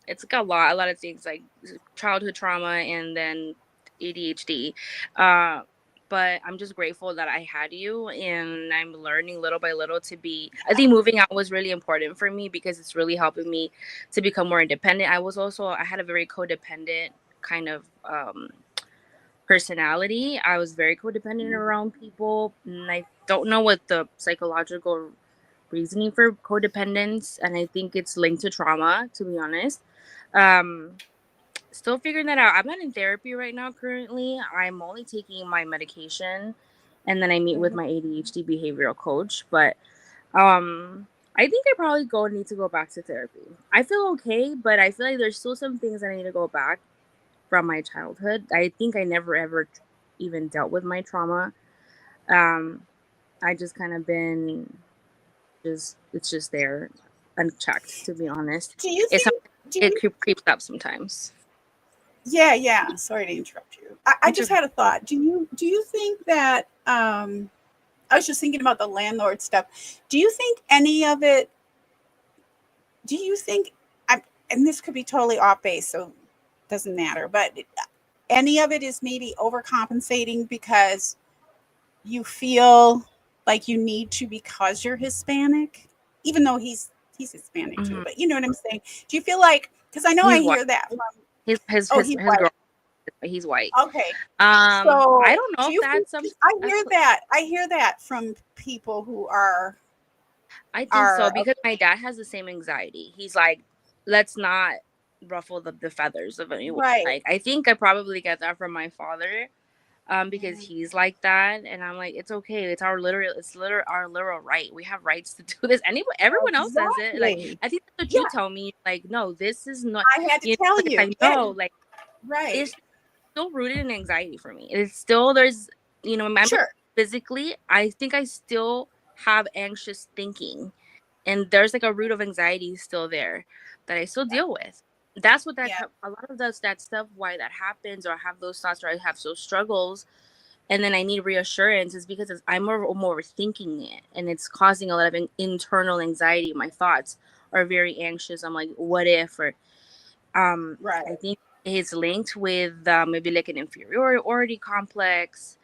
It's like a lot of things, like childhood trauma and then ADHD. But I'm just grateful that I had you, and I'm learning little by little I think moving out was really important for me because it's really helping me to become more independent. I had a very codependent kind of personality. I was very codependent around people, and I don't know what the psychological reasoning for codependence, and I think it's linked to trauma, to be honest. Still figuring that out. I'm not in therapy right now currently. I'm only taking my medication, and then I meet with my ADHD behavioral coach. But I think I probably need to go back to therapy. I feel okay, but I feel like there's still some things that I need to go back from my childhood. I think I never ever even dealt with my trauma. I just kind of been it's just there unchecked, to be honest. Do you think it creeps up sometimes? Yeah. Sorry to interrupt you. I just had a thought. Do you think that I was just thinking about the landlord stuff. Do you think any of it? And this could be totally off base, so it doesn't matter. But any of it is maybe overcompensating because you feel like you need to because you're Hispanic, even though he's Hispanic too. But you know what I'm saying? Do you feel like? Because I know I hear that from his girl. He's white. Okay. So I don't know if that's something. I hear that from people who are. I think so, because my dad has the same anxiety. He's like, let's not ruffle the feathers of anyone. Right. Like, I think I probably get that from my father, because he's like that, and I'm like, it's okay. It's our literal right. We have rights to do this. Everyone else says it. Like, I think that's what you tell me. Like, no, this is not. I had to tell you. I know, like, right. It's still rooted in anxiety for me. It's still physically, I think I still have anxious thinking, and there's like a root of anxiety still there that I still deal with. That's what a lot of that stuff, why that happens, or I have those thoughts, or I have those struggles, and then I need reassurance, is because I'm more overthinking it, and it's causing a lot of internal anxiety. My thoughts are very anxious. I'm like, what if? Or right. I think it's linked with maybe like an inferiority complex,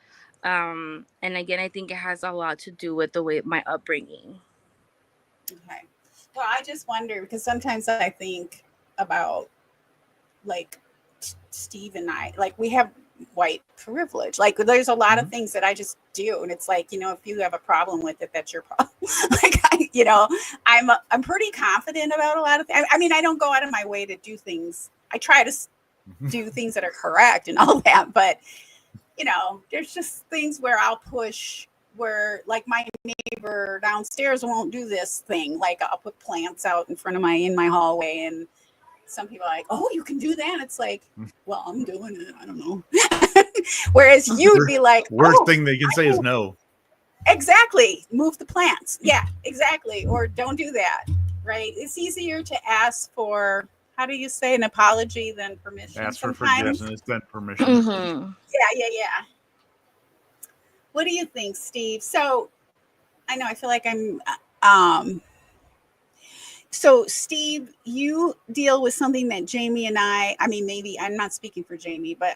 and again, I think it has a lot to do with the way my upbringing. Okay. Well, I just wonder, because sometimes I think about, like, Steve and I, like, we have white privilege. Like, there's a lot of things that I just do, and it's like, if you have a problem with it, that's your problem. Like, I'm pretty confident about a lot of things. I mean, I don't go out of my way to do things. I try to do things that are correct and all that, but there's just things where I'll push, where, like, my neighbor downstairs won't do this thing. Like, I'll put plants out in my hallway, and some people are like, oh, you can do that. It's like, well, I'm doing it. I don't know. Whereas you'd be like, worst thing they can say is no. Exactly. Move the plants. Yeah, exactly. Or don't do that. Right. It's easier to ask for, how do you say, an apology than permission? Ask for sometimes. forgiveness than permission. Mm-hmm. Yeah. What do you think, Steve? So I know I feel like I'm so Steve, you deal with something that Jamie and I mean, maybe I'm not speaking for Jamie, but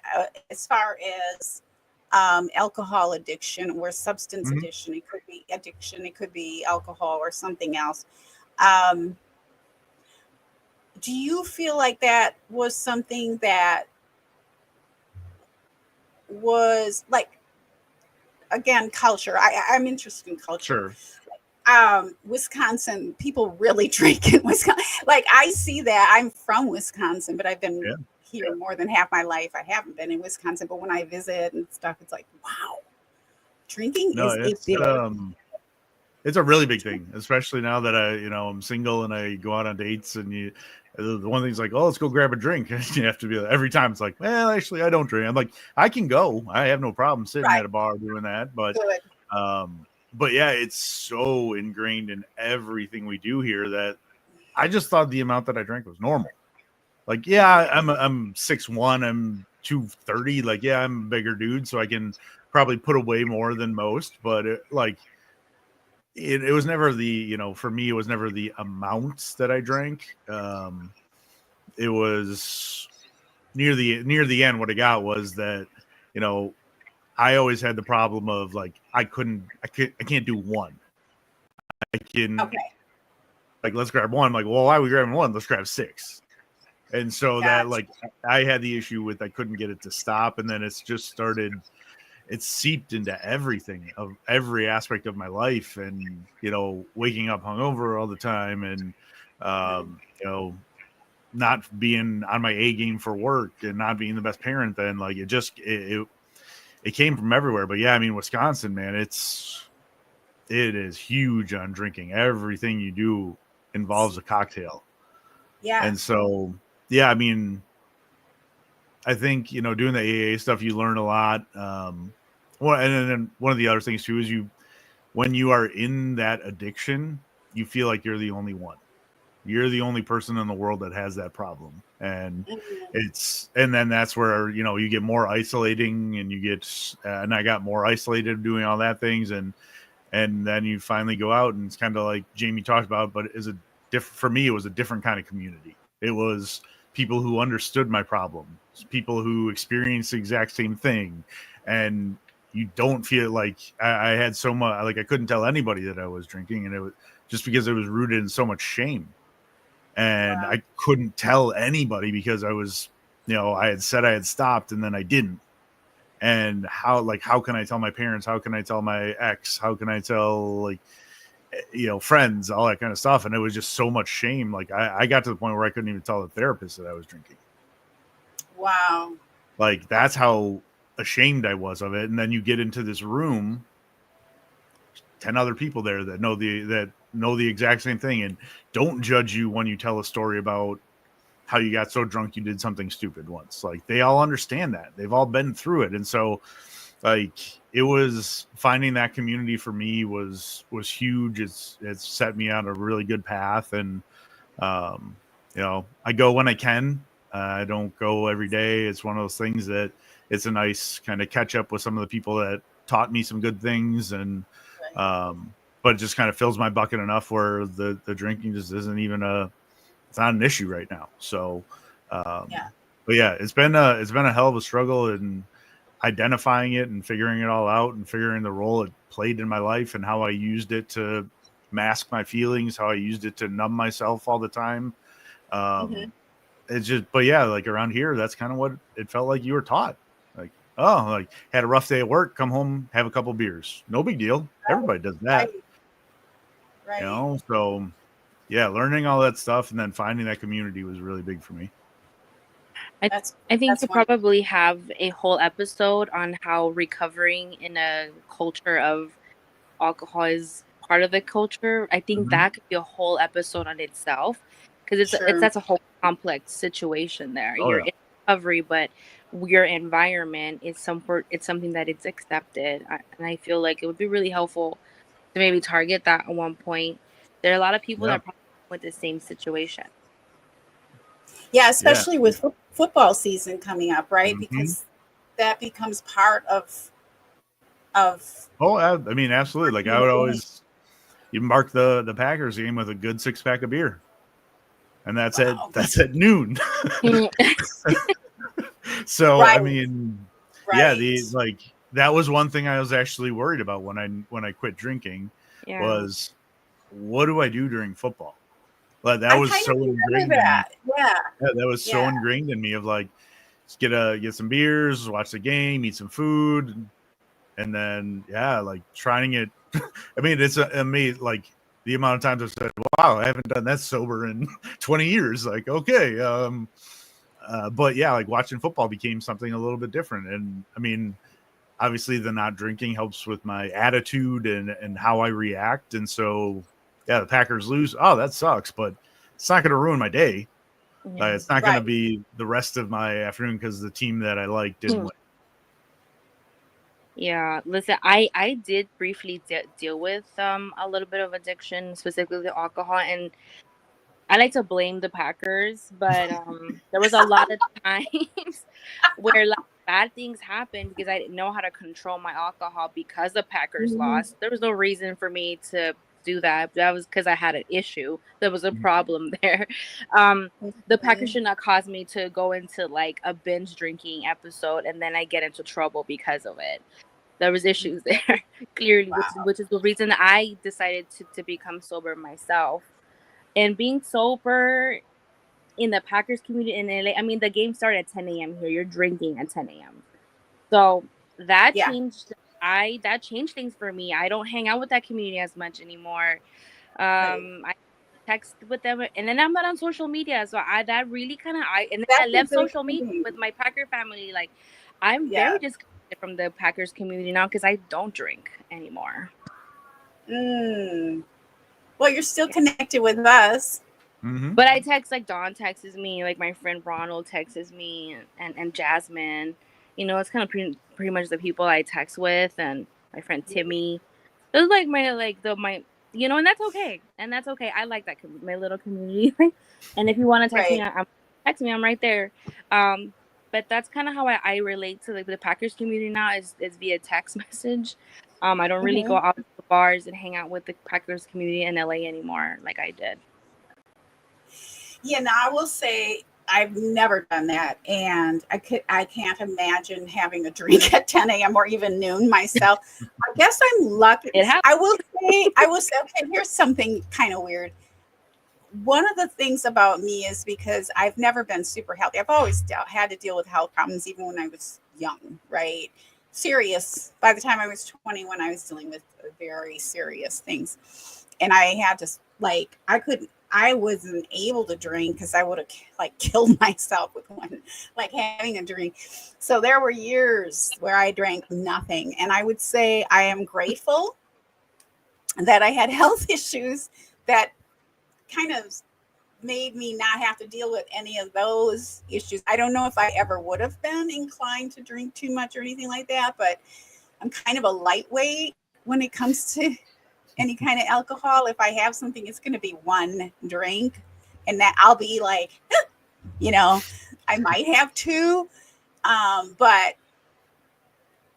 as far as alcohol addiction or substance addiction, it could be addiction, it could be alcohol or something else. Do you feel like that was something that was like, again, culture? I'm interested in culture. Sure. Wisconsin, people really drink in Wisconsin. Like, I see that. I'm from Wisconsin, but I've been here more than half my life. I haven't been in Wisconsin, but when I visit and stuff, it's like, wow, drinking is a big. It's a really big thing, especially now that I'm single and I go out on dates, and the one thing's like, oh, let's go grab a drink. You have to be every time. It's like, well, actually, I don't drink. I'm like, I can go. I have no problem sitting at a bar doing that. But yeah, it's so ingrained in everything we do here that I just thought the amount that I drank was normal. Like, yeah, I'm 6'1", I'm 230. Like, yeah, I'm a bigger dude, so I can probably put away more than most. But it was never for me, it was never the amounts that I drank. It was near the end. What I got was that, I always had the problem of like, I can't do one. I can, like, let's grab one. I'm like, well, why are we grabbing one? Let's grab 6. And so that, like, I had the issue with, I couldn't get it to stop. And then it's just started, it's seeped into everything of every aspect of my life. And, waking up hungover all the time, and, not being on my A game for work and not being the best parent, then like, it came from everywhere. But yeah, I mean, Wisconsin, man, it is huge on drinking. Everything you do involves a cocktail. Yeah. And so, yeah, I mean, I think, doing the AA stuff, you learn a lot. And then one of the other things too is when you are in that addiction, you feel like you're the only one. You're the only person in the world that has that problem. And and then that's where, you get more isolating, and and I got more isolated doing all that things. And then you finally go out, and it's kind of like Jamie talked about, but for me, it was a different kind of community. It was people who understood my problem, people who experienced the exact same thing. And you don't feel like I had so much, like I couldn't tell anybody that I was drinking, and it was just because it was rooted in so much shame. And I couldn't tell anybody because I was, I had said I had stopped, and then I didn't. And how can I tell my parents? How can I tell my ex? How can I tell, friends, all that kind of stuff? And it was just so much shame. Like I got to the point where I couldn't even tell the therapist that I was drinking. Wow. Like, that's how ashamed I was of it. And then you get into this room, 10 other people there that know the exact same thing, and don't judge you when you tell a story about how you got so drunk you did something stupid once. Like, they all understand that. They've all been through it. And so, like, it was finding that community for me was huge. It's set me on a really good path. And, I go when I can. I don't go every day. It's one of those things that it's a nice kind of catch up with some of the people that taught me some good things. And, but it just kind of fills my bucket enough where the drinking just isn't even it's not an issue right now. So, but yeah, it's been a hell of a struggle in identifying it and figuring it all out, and figuring the role it played in my life, and how I used it to mask my feelings, how I used it to numb myself all the time. It's just, but yeah, like around here, that's kind of what it felt like you were taught. Like, oh, like, had a rough day at work, come home, have a couple beers. No big deal. Everybody does that. Right. So yeah, learning all that stuff and then finding that community was really big for me. I think you probably have a whole episode on how recovering in a culture of alcohol is part of the culture. I think that could be a whole episode on itself, because that's a whole complex situation there. Oh, You're yeah. in recovery, but your environment is something that it's accepted. And I feel like it would be really helpful to maybe target that at one point. There are a lot of people that probably with the same situation. Yeah, especially with football season coming up, right? Because that becomes part of. Oh, I mean, absolutely. Like I would always, you mark the Packers game with a good 6-pack of beer, and that's at noon. So I mean, yeah, that was one thing I was actually worried about when I quit drinking was what do I do during football? But that was so ingrained in me. Yeah, that was so ingrained in me of like, just get some beers, watch the game, eat some food, and then like trying it. I mean, it's amazing. Like the amount of times I've said, "Wow, I haven't done that sober in 20 years." Like, okay, but yeah, like watching football became something a little bit different. And I mean, obviously, the not drinking helps with my attitude and how I react. And so, yeah, the Packers lose. Oh, that sucks, but it's not going to ruin my day. It's not going to be the rest of my afternoon because the team that I like didn't win. Yeah, listen, I did briefly deal with a little bit of addiction, specifically alcohol, and I like to blame the Packers, but there was a lot of times where like bad things happened because I didn't know how to control my alcohol because the Packers lost. There was no reason for me to do that. That was because I had an issue. There was a problem there. The Packers should not cause me to go into like a binge drinking episode and then I get into trouble because of it. There was issues there, clearly, which is the reason I decided to become sober myself. And being sober in the Packers community in LA, I mean, the game started at 10 a.m. here. You're drinking at 10 a.m. So that changed. That changed things for me. I don't hang out with that community as much anymore. I text with them, and then I'm not on social media. So that really kind of and then I left social media with my Packer family. Like I'm very disconnected from the Packers community now because I don't drink anymore. Well, you're still connected with us. But I text, like Dawn texts me, like my friend Ronald texts me, and Jasmine. You know, it's kind of pretty much the people I text with, and my friend Timmy. Those like my you know, and that's okay. I like that my little community. And if you want to text me, text me. I'm right there. But that's kind of how I relate to like the Packers community now is via text message. I don't really go out to the bars and hang out with the Packers community in LA anymore like I did. Yeah, now I will say I've never done that, and I can't imagine having a drink at 10 a.m. or even noon myself. I guess I'm lucky. I will say, okay, here's something kind of weird. One of the things about me is because I've never been super healthy. I've always had to deal with health problems, even when I was young, right? Serious. By the time I was 21, I was dealing with very serious things. And I had to, like, I wasn't able to drink because I would have like killed myself with one, like having a drink. So there were years where I drank nothing. And I would say I am grateful that I had health issues that kind of made me not have to deal with any of those issues. I don't know if I ever would have been inclined to drink too much or anything like that, but I'm kind of a lightweight when it comes to any kind of alcohol. If I have something, it's going to be one drink, and that I'll be like, you know, I might have two, but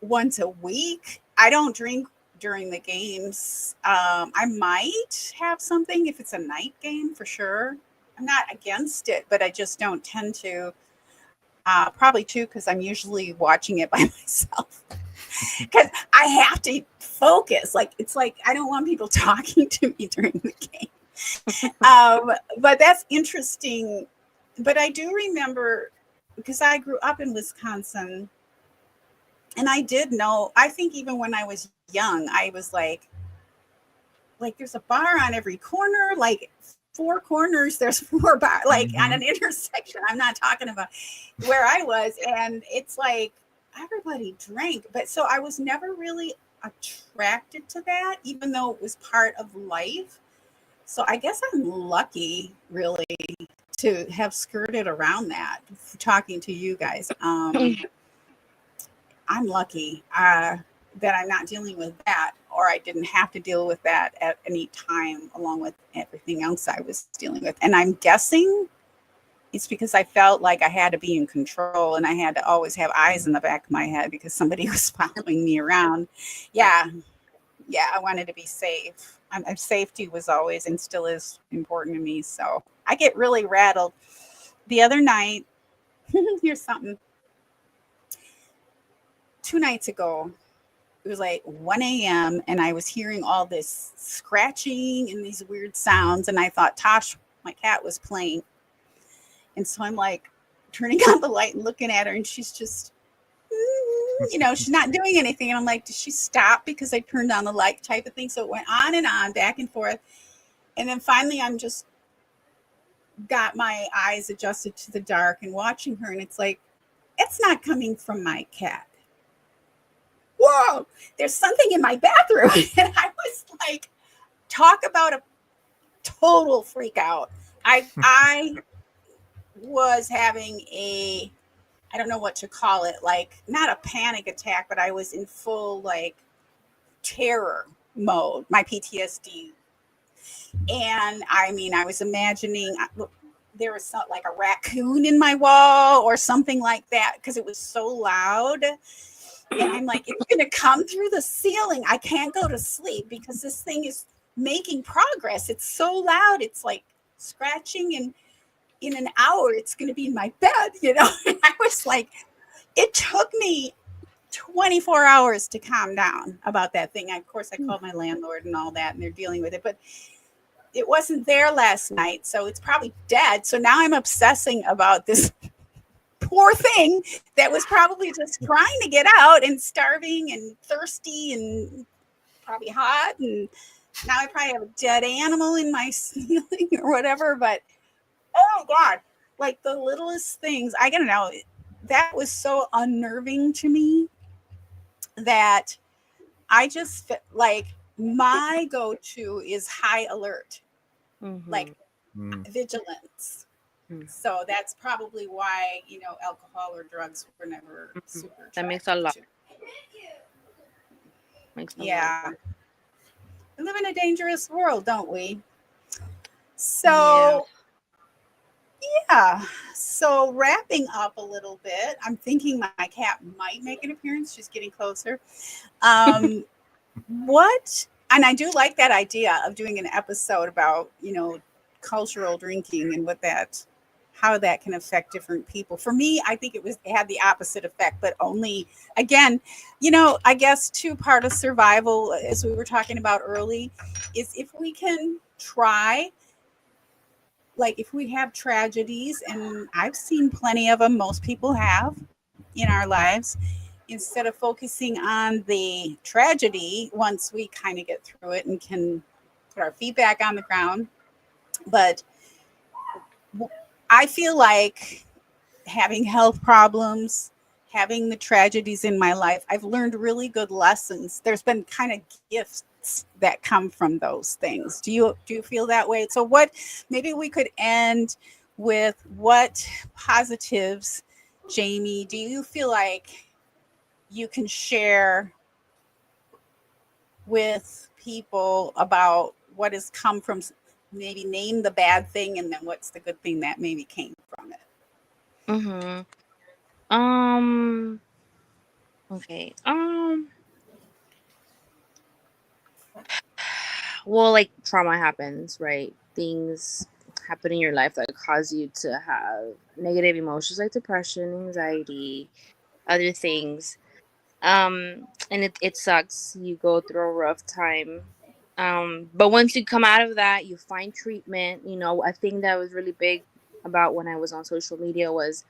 once a week. I don't drink during the games. I might have something if it's a night game for sure. I'm not against it, but I just don't tend to. Probably too, because I'm usually watching it by myself. Because I have to focus. Like it's like I don't want people talking to me during the game. But that's interesting. But I do remember because I grew up in Wisconsin, and I did know. I think even when I was young, I was like there's a bar on every corner, like 4 corners. There's 4 bars, like on an intersection. I'm not talking about where I was, and it's like. Everybody drank, but so I was never really attracted to that, even though it was part of life. So I guess I'm lucky, really, to have skirted around that talking to you guys. I'm lucky that I'm not dealing with that, or I didn't have to deal with that at any time along with everything else I was dealing with. And I'm guessing it's because I felt like I had to be in control and I had to always have eyes in the back of my head because somebody was following me around. Yeah, I wanted to be safe. Safety was always and still is important to me. So I get really rattled. The other night, here's something. 2 nights ago, it was like 1 a.m. and I was hearing all this scratching and these weird sounds. And I thought Tosh, my cat, was playing. And so I'm like turning on the light and looking at her, and she's just, she's not doing anything. And I'm like, did she stop because I turned on the light type of thing? So it went on and on, back and forth. And then finally I'm just got my eyes adjusted to the dark and watching her. And it's like, it's not coming from my cat. Whoa, there's something in my bathroom. And I was like, talk about a total freak out. I was having I don't know what to call it, like not a panic attack, but I was in full like terror mode, my PTSD. And I mean, I was imagining there was like a raccoon in my wall or something like that because it was so loud. And I'm like, it's going to come through the ceiling. I can't go to sleep because this thing is making progress. It's so loud. It's like scratching, and in an hour, it's going to be in my bed, And I was like, it took me 24 hours to calm down about that thing. Of course, I called my landlord and all that, and they're dealing with it. But it wasn't there last night, so it's probably dead. So now I'm obsessing about this poor thing that was probably just trying to get out and starving and thirsty and probably hot. And now I probably have a dead animal in my ceiling or whatever. But oh God, like the littlest things, I gotta know, that was so unnerving to me that I just like my go-to is high alert, like vigilance. So that's probably why, alcohol or drugs were never super. That makes a lot. Yeah. We live in a dangerous world, don't we? So, yeah. So wrapping up a little bit, I'm thinking my cat might make an appearance. She's getting closer. And I do like that idea of doing an episode about, cultural drinking and how that can affect different people. For me, I think it had the opposite effect, but only, again, I guess part of survival, as we were talking about early, is if we can try, like if we have tragedies, and I've seen plenty of them, most people have in our lives, instead of focusing on the tragedy, once we kind of get through it and can put our feet back on the ground. But I feel like having health problems, having the tragedies in my life, I've learned really good lessons. There's been kind of gifts that come from those things. Do you feel that way? So maybe we could end with what positives, Jamie, do you feel like you can share with people about what has come from, maybe name the bad thing and then what's the good thing that maybe came from it? Okay. Well, like trauma happens, right? Things happen in your life that cause you to have negative emotions like depression, anxiety, other things. And it sucks. You go through a rough time. But once you come out of that, you find treatment. A thing that was really big about when I was on social media was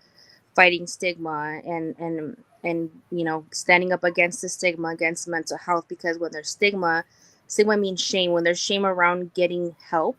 fighting stigma and standing up against the stigma, against mental health, because when there's stigma means shame. When there's shame around getting help,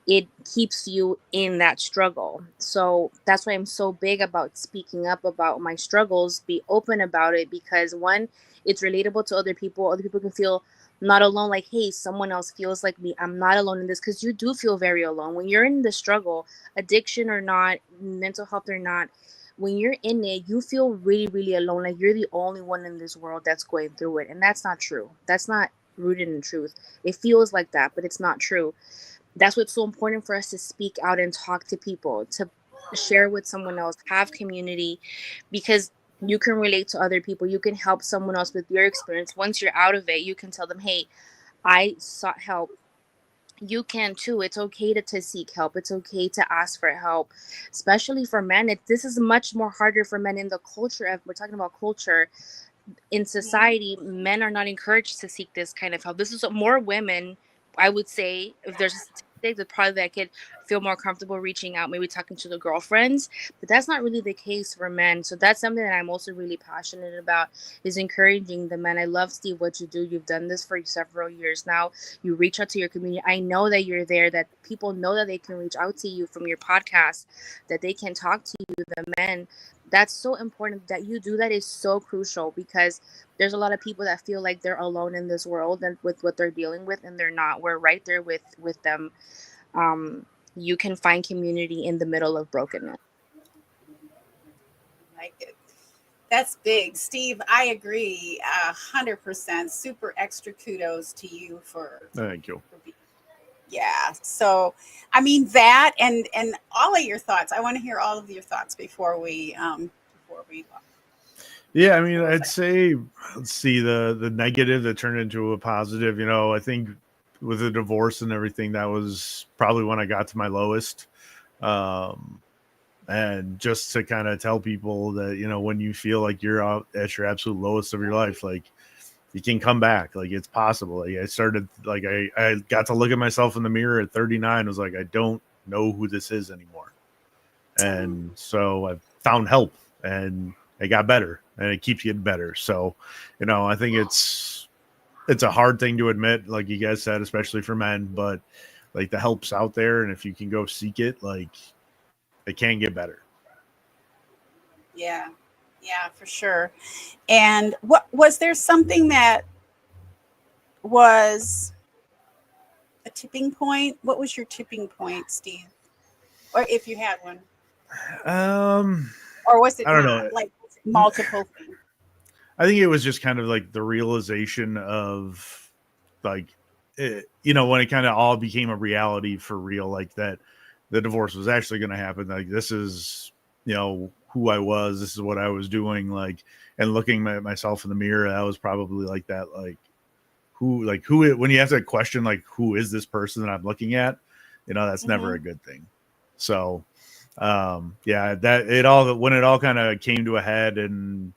it keeps you in that struggle. So that's why I'm so big about speaking up about my struggles, be open about it, because one, it's relatable to other people. Other people can feel not alone. Like, hey, someone else feels like me. I'm not alone in this, because you do feel very alone when you're in the struggle, addiction or not, mental health or not. When you're in it, you feel really, really alone. Like you're the only one in this world that's going through it. And that's not true. That's not rooted in truth. It feels like that, but it's not true. That's what's so important for us, to speak out and talk to people, to share with someone else, have community, because you can relate to other people. You can help someone else with your experience. Once you're out of it, you can tell them, hey, I sought help. You can too. It's okay to seek help. It's okay to ask for help, especially for men. This is much more harder for men in the culture. We're talking about culture. In society, men are not encouraged to seek this kind of help. This is more women, I would say. If there's a statistic, that probably that could feel more comfortable reaching out, maybe talking to the girlfriends, but that's not really the case for men. So that's something that I'm also really passionate about, is encouraging the men. I love, Steve, what you do. You've done this for several years now. You reach out to your community. I know that you're there, that people know that they can reach out to you from your podcast, that they can talk to you, the men. That's so important. That you do that is so crucial, because there's a lot of people that feel like they're alone in this world and with what they're dealing with, and they're not. We're right there with them. You can find community in the middle of brokenness. Like it. That's big, Steve. I agree 100%. Super extra kudos to you for. Thank you. Yeah. So, I mean, that and all of your thoughts. I want to hear all of your thoughts before we. Yeah, I mean, I'd say, let's see, the negative that turned into a positive. You know, I think with the divorce and everything, that was probably when I got to my lowest. And just to kind of tell people that, you know, when you feel like you're out at your absolute lowest of your life, like, you can come back. Like, it's possible. Like, I started, like, I got to look at myself in the mirror at 39. I was like, I don't know who this is anymore. And so I found help, and it got better, and it keeps getting better. So, you know, I think it's a hard thing to admit, like you guys said, especially for men, but like, the help's out there. And if you can go seek it, like, it can get better. Yeah, for sure. And what was there something that was a tipping point? What was your tipping point, Steve? Or if you had one? Or was it I don't know, like multiple things? I think it was just kind of like the realization of, like, you know, when it kind of all became a reality for real, like that the divorce was actually going to happen. Like, this is, you know, who I was, this is what I was doing, like, and looking at myself in the mirror, that was probably like that, like, who, when you have to question, like, who is this person that I'm looking at, you know, that's never a good thing. So, yeah, when it all kind of came to a head, and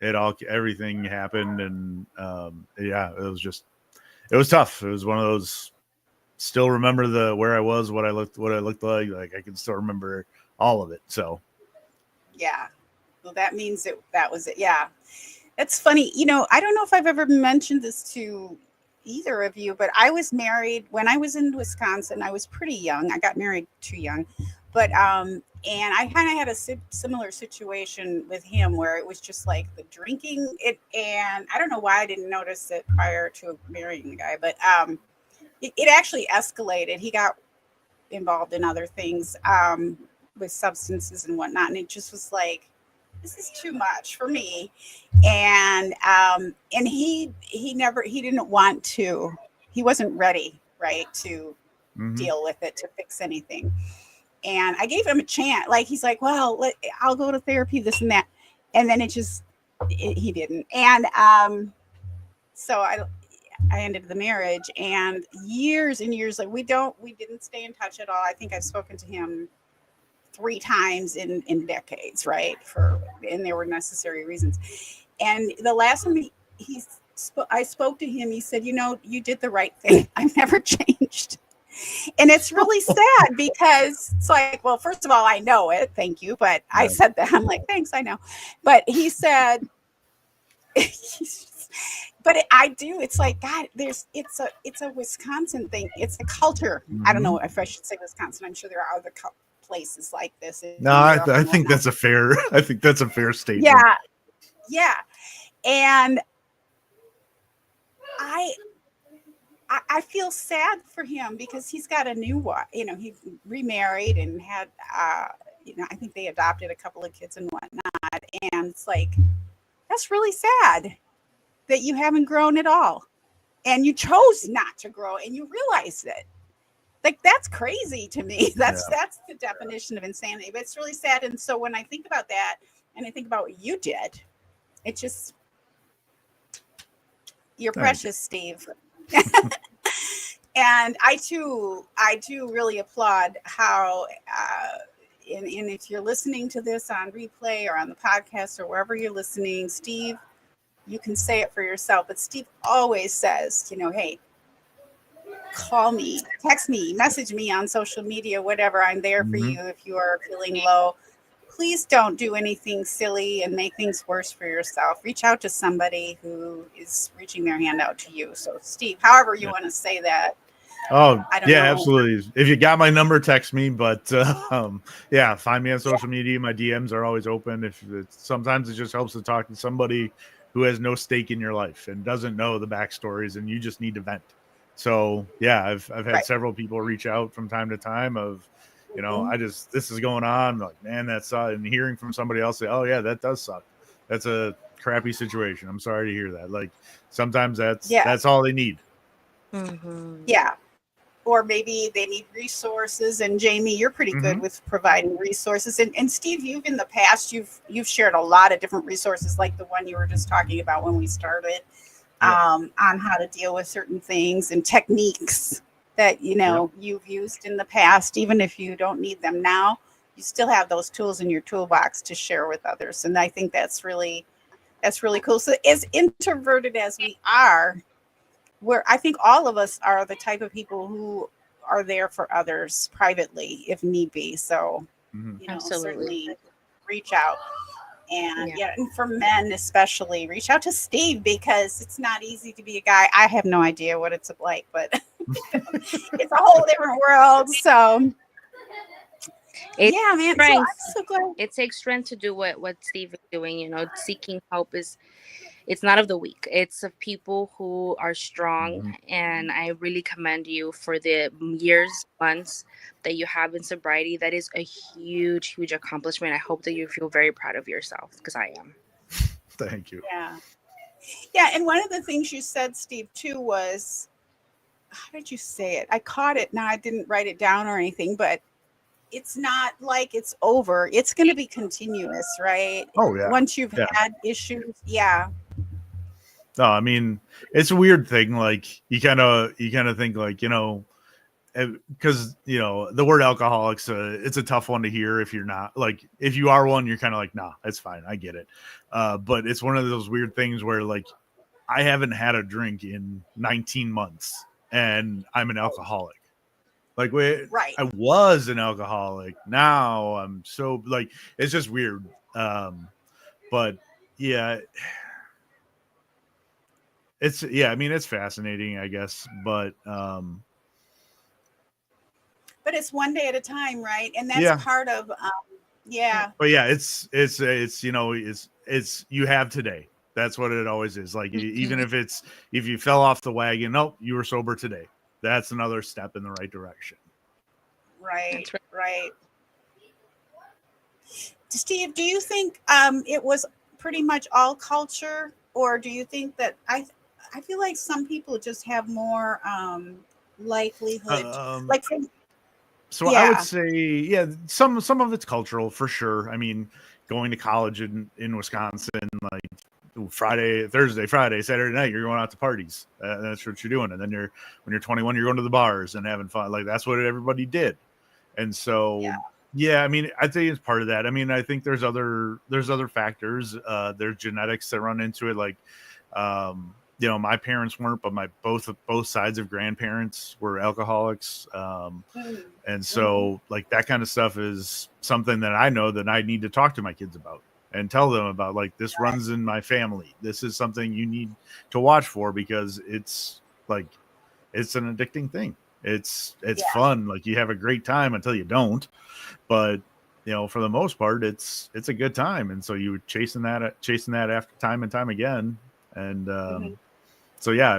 everything happened, and yeah, it was tough. It was one of those, still remember where I was, what I looked like. Like, I can still remember all of it. So, yeah, well, that means that was it. Yeah, it's funny. You know, I don't know if I've ever mentioned this to either of you, but I was married when I was in Wisconsin. I was pretty young. I got married too young, but and I kind of had a similar situation with him, where it was just like the drinking it, and I don't know why I didn't notice it prior to marrying the guy, but it actually escalated. He got involved in other things with substances and whatnot, and it just was like, this is too much for me. And he didn't want to. He wasn't ready, right, to deal with it, to fix anything. And I gave him a chance. Like, he's like, well, I'll go to therapy, this and that. And then he didn't. And so I ended the marriage, and years and years, like, we didn't stay in touch at all. I think I've spoken to him 3 times in decades, right? And there were necessary reasons. And the last time I spoke to him, he said, you know, you did the right thing. I've never changed. And it's really sad, because it's like, well, first of all, I know it. Thank you. But I said that. I'm like, thanks, I know. But he said, but I do. It's like, God, it's a Wisconsin thing. It's a culture. I don't know if I should say Wisconsin. I'm sure there are other places like this. No, I think that's a fair statement. Yeah. And I feel sad for him because he's got a new wife. He remarried and had, I think they adopted a couple of kids and whatnot. And it's like, that's really sad that you haven't grown at all. And you chose not to grow and you realize it. Like, that's crazy to me. That's the definition of insanity. But it's really sad. And so when I think about that and I think about what you did, it just, you're precious, Steve. And I do really applaud how, and if you're listening to this on replay or on the podcast or wherever you're listening, Steve, you can say it for yourself, but Steve always says, hey, call me, text me, message me on social media, whatever. I'm there for you if you are feeling low. Please don't do anything silly and make things worse for yourself. Reach out to somebody who is reaching their hand out to you. So, Steve, however you want to say that. Oh, I don't know. Absolutely. If you got my number, text me. But find me on social media. My DMs are always open. Sometimes it just helps to talk to somebody who has no stake in your life and doesn't know the backstories, and you just need to vent. So I've had several people reach out from time to time of, this is going on. I'm like, man, that sucks. And hearing from somebody else say, oh yeah, that does suck. That's a crappy situation. I'm sorry to hear that. Like, sometimes that's all they need. Mm-hmm. Yeah. Or maybe they need resources. And Jamie, you're pretty good with providing resources. And Steve, in the past, you've shared a lot of different resources, like the one you were just talking about when we started, on how to deal with certain things and techniques that, you've used in the past. Even if you don't need them now, you still have those tools in your toolbox to share with others. And I think that's really cool. So as introverted as we are, I think all of us are the type of people who are there for others privately if need be. So, certainly reach out. And and for men especially, reach out to Steve, because it's not easy to be a guy. I have no idea what it's like, but it's a whole different world. So, man. Strength. So I'm so glad. It takes strength to do what Steve is doing. Seeking help it's not of the weak. It's of people who are strong. And I really commend you for the months that you have in sobriety. That is a huge, huge accomplishment. I hope that you feel very proud of yourself, because I am. Thank you. Yeah. And one of the things you said, Steve, too, was, how did you say it? I caught it. Now, I didn't write it down or anything, but it's not like it's over. It's going to be continuous, right? Oh, yeah. Once you've had issues. Yeah. No, I mean, it's a weird thing. Like, you kind of think, like, because, the word alcoholics, it's a tough one to hear if you're not, like, if you are one, you're kind of like, nah, it's fine. I get it. But it's one of those weird things where, like, I haven't had a drink in 19 months and I'm an alcoholic. Like, I was an alcoholic. Now I'm so, like, it's just weird. But yeah, it's fascinating, I guess. But it's one day at a time, right? And that's part of, But it's you have today. That's what it always is. Like, even if you fell off the wagon, nope, you were sober today. That's another step in the right direction. Right. Steve, do you think it was pretty much all culture, or do you think that I feel like some people just have more likelihood, So I would say, some of it's cultural for sure. I mean, going to college in Wisconsin, like Thursday, Friday, Saturday night, you're going out to parties. That's what you're doing. And then when you're 21, you're going to the bars and having fun. Like, that's what everybody did. And so, I mean, I'd say it's part of that. I mean, I think there's other factors. There's genetics that run into it. Like, my parents weren't, but both sides of grandparents were alcoholics. And so, like, that kind of stuff is something that I know that I need to talk to my kids about and tell them about. Like, this runs in my family. This is something you need to watch for, because it's an addicting thing. It's fun. Like, you have a great time until you don't, but for the most part, it's a good time. And so you were chasing that after time and time again. And, I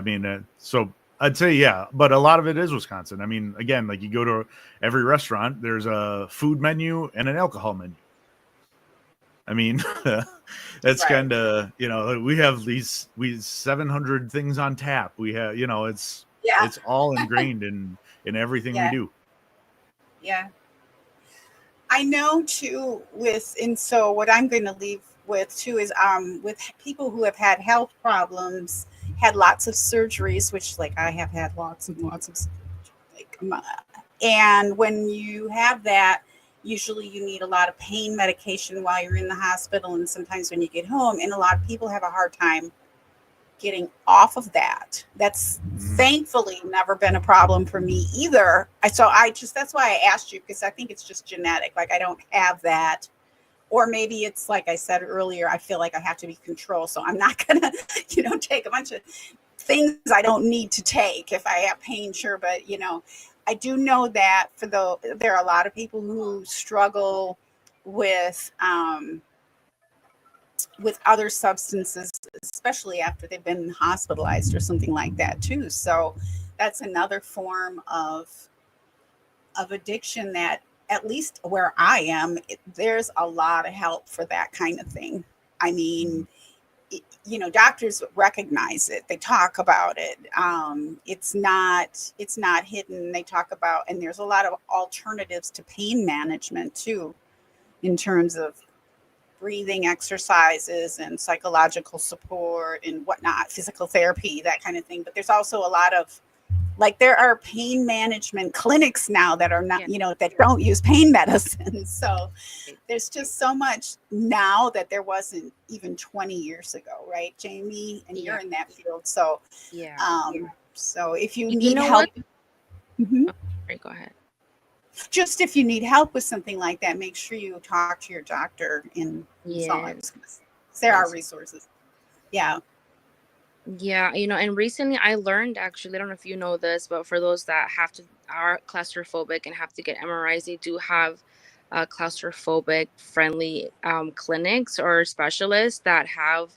mean, so I'd say, yeah, but a lot of it is Wisconsin. I mean, again, like you go to every restaurant, there's a food menu and an alcohol menu. I mean, that's Right. kind of, we have these 700 things on tap. We have, it's all ingrained in everything we do. Yeah. I know too so what I'm going to leave with too is with people who have had health problems, had lots of surgeries, which like I have had lots and lots of and when you have that, usually you need a lot of pain medication while you're in the hospital, and sometimes when you get home, and a lot of people have a hard time getting off of that. That's thankfully never been a problem for me either. That's why I asked you, because I think it's just genetic. Like I don't have that, or maybe it's like I said earlier, I feel like I have to be controlled, so I'm not gonna take a bunch of things I don't need to take if I have pain. Sure, but I do know that there are a lot of people who struggle with other substances, especially after they've been hospitalized or something like that too. So that's another form of addiction that, at least where I am, there's a lot of help for that kind of thing. I mean, doctors recognize it. They talk about it. It's not hidden. They talk about, and there's a lot of alternatives to pain management too, in terms of breathing exercises and psychological support and whatnot, physical therapy, that kind of thing. But there's also a lot of, like, there are pain management clinics now that are not, that don't use pain medicine. So there's just so much now that there wasn't even 20 years ago, right, Jamie? And you're in that field. So, so if you need help. Right, go ahead. Just if you need help with something like that, make sure you talk to your doctor. There are resources. Yeah. Yeah, and recently I learned, actually, I don't know if you know this, but for those that are claustrophobic and have to get MRIs, they do have claustrophobic friendly clinics or specialists that have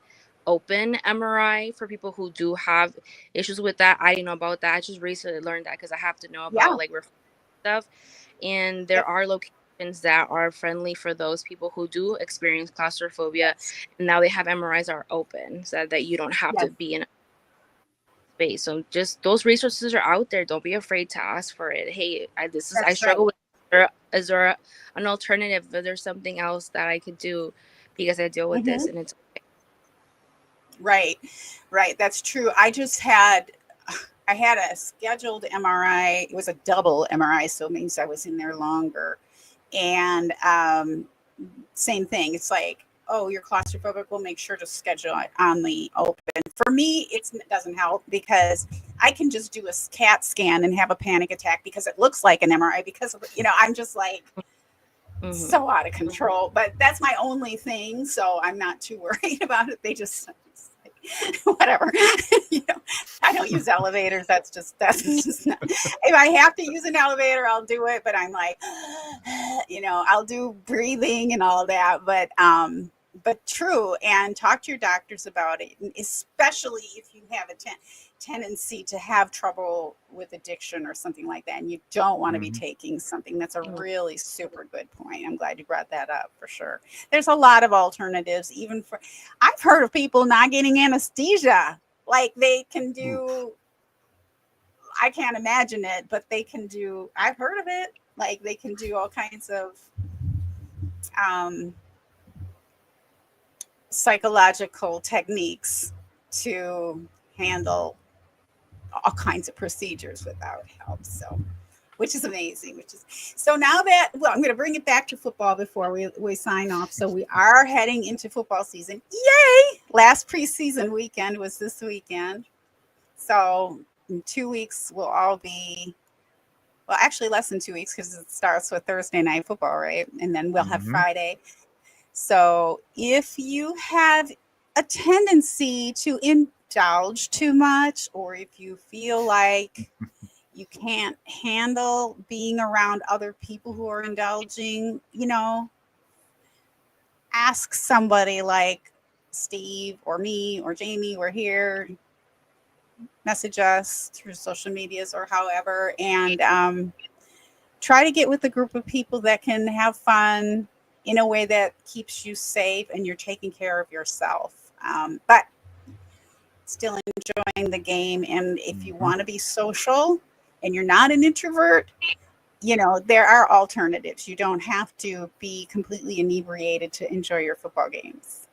open MRI for people who do have issues with that. I didn't know about that. I just recently learned that because I have to know about stuff. And there are locations that are friendly for those people who do experience claustrophobia. And now they have MRIs are open so that you don't have to be in a space. So just those resources are out there. Don't be afraid to ask for it. Hey, I struggle with it. Is there an alternative? Is there something else that I could do because I deal with this? And it's okay. Right. That's true. I had a scheduled MRI. It was a double MRI, so it means I was in there longer. And same thing. It's like, oh, you're claustrophobic. We'll make sure to schedule it on the open. For me, it doesn't help because I can just do a CAT scan and have a panic attack because it looks like an MRI because, I'm just like so out of control. But that's my only thing. So I'm not too worried about it. They just... whatever. I don't use elevators. That's just not, if I have to use an elevator, I'll do it, but I'm like, I'll do breathing and all that, but true. And talk to your doctors about it, especially if you have a tendency to have trouble with addiction or something like that, and you don't want to be taking something. That's a really super good point. I'm glad you brought that up, for sure. There's a lot of alternatives, I've heard of people not getting anesthesia. Like they can do, I can't imagine it, but they can do, I've heard of it. Like they can do all kinds of psychological techniques to handle all kinds of procedures without help. So, which is amazing. So now that, I'm going to bring it back to football before we sign off. So we are heading into football season. Yay! Last preseason weekend was this weekend. So in 2 weeks we'll all be, well, actually less than 2 weeks because it starts with Thursday night football, right? And then we'll have Friday. So if you have a tendency to indulge too much, or if you feel like you can't handle being around other people who are indulging, ask somebody like Steve or me or Jamie. We're here. message us through social medias or however, and try to get with a group of people that can have fun in a way that keeps you safe and you're taking care of yourself. But still enjoying the game. And if you want to be social and you're not an introvert, there are alternatives. You don't have to be completely inebriated to enjoy your football games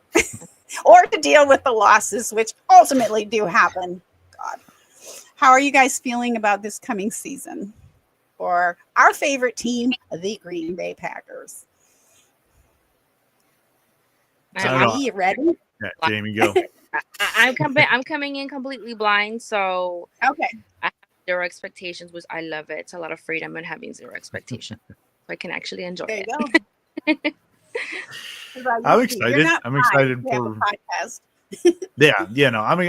or to deal with the losses, which ultimately do happen. God. How are you guys feeling about this coming season for our favorite team, the Green Bay Packers? Jamie, you ready? Yeah, Jamie, go. I'm coming in completely blind, so okay. I have zero expectations, which I love it. It's a lot of freedom and having zero expectations, so I can actually enjoy there it. You go. I'm excited. I'm excited for podcast.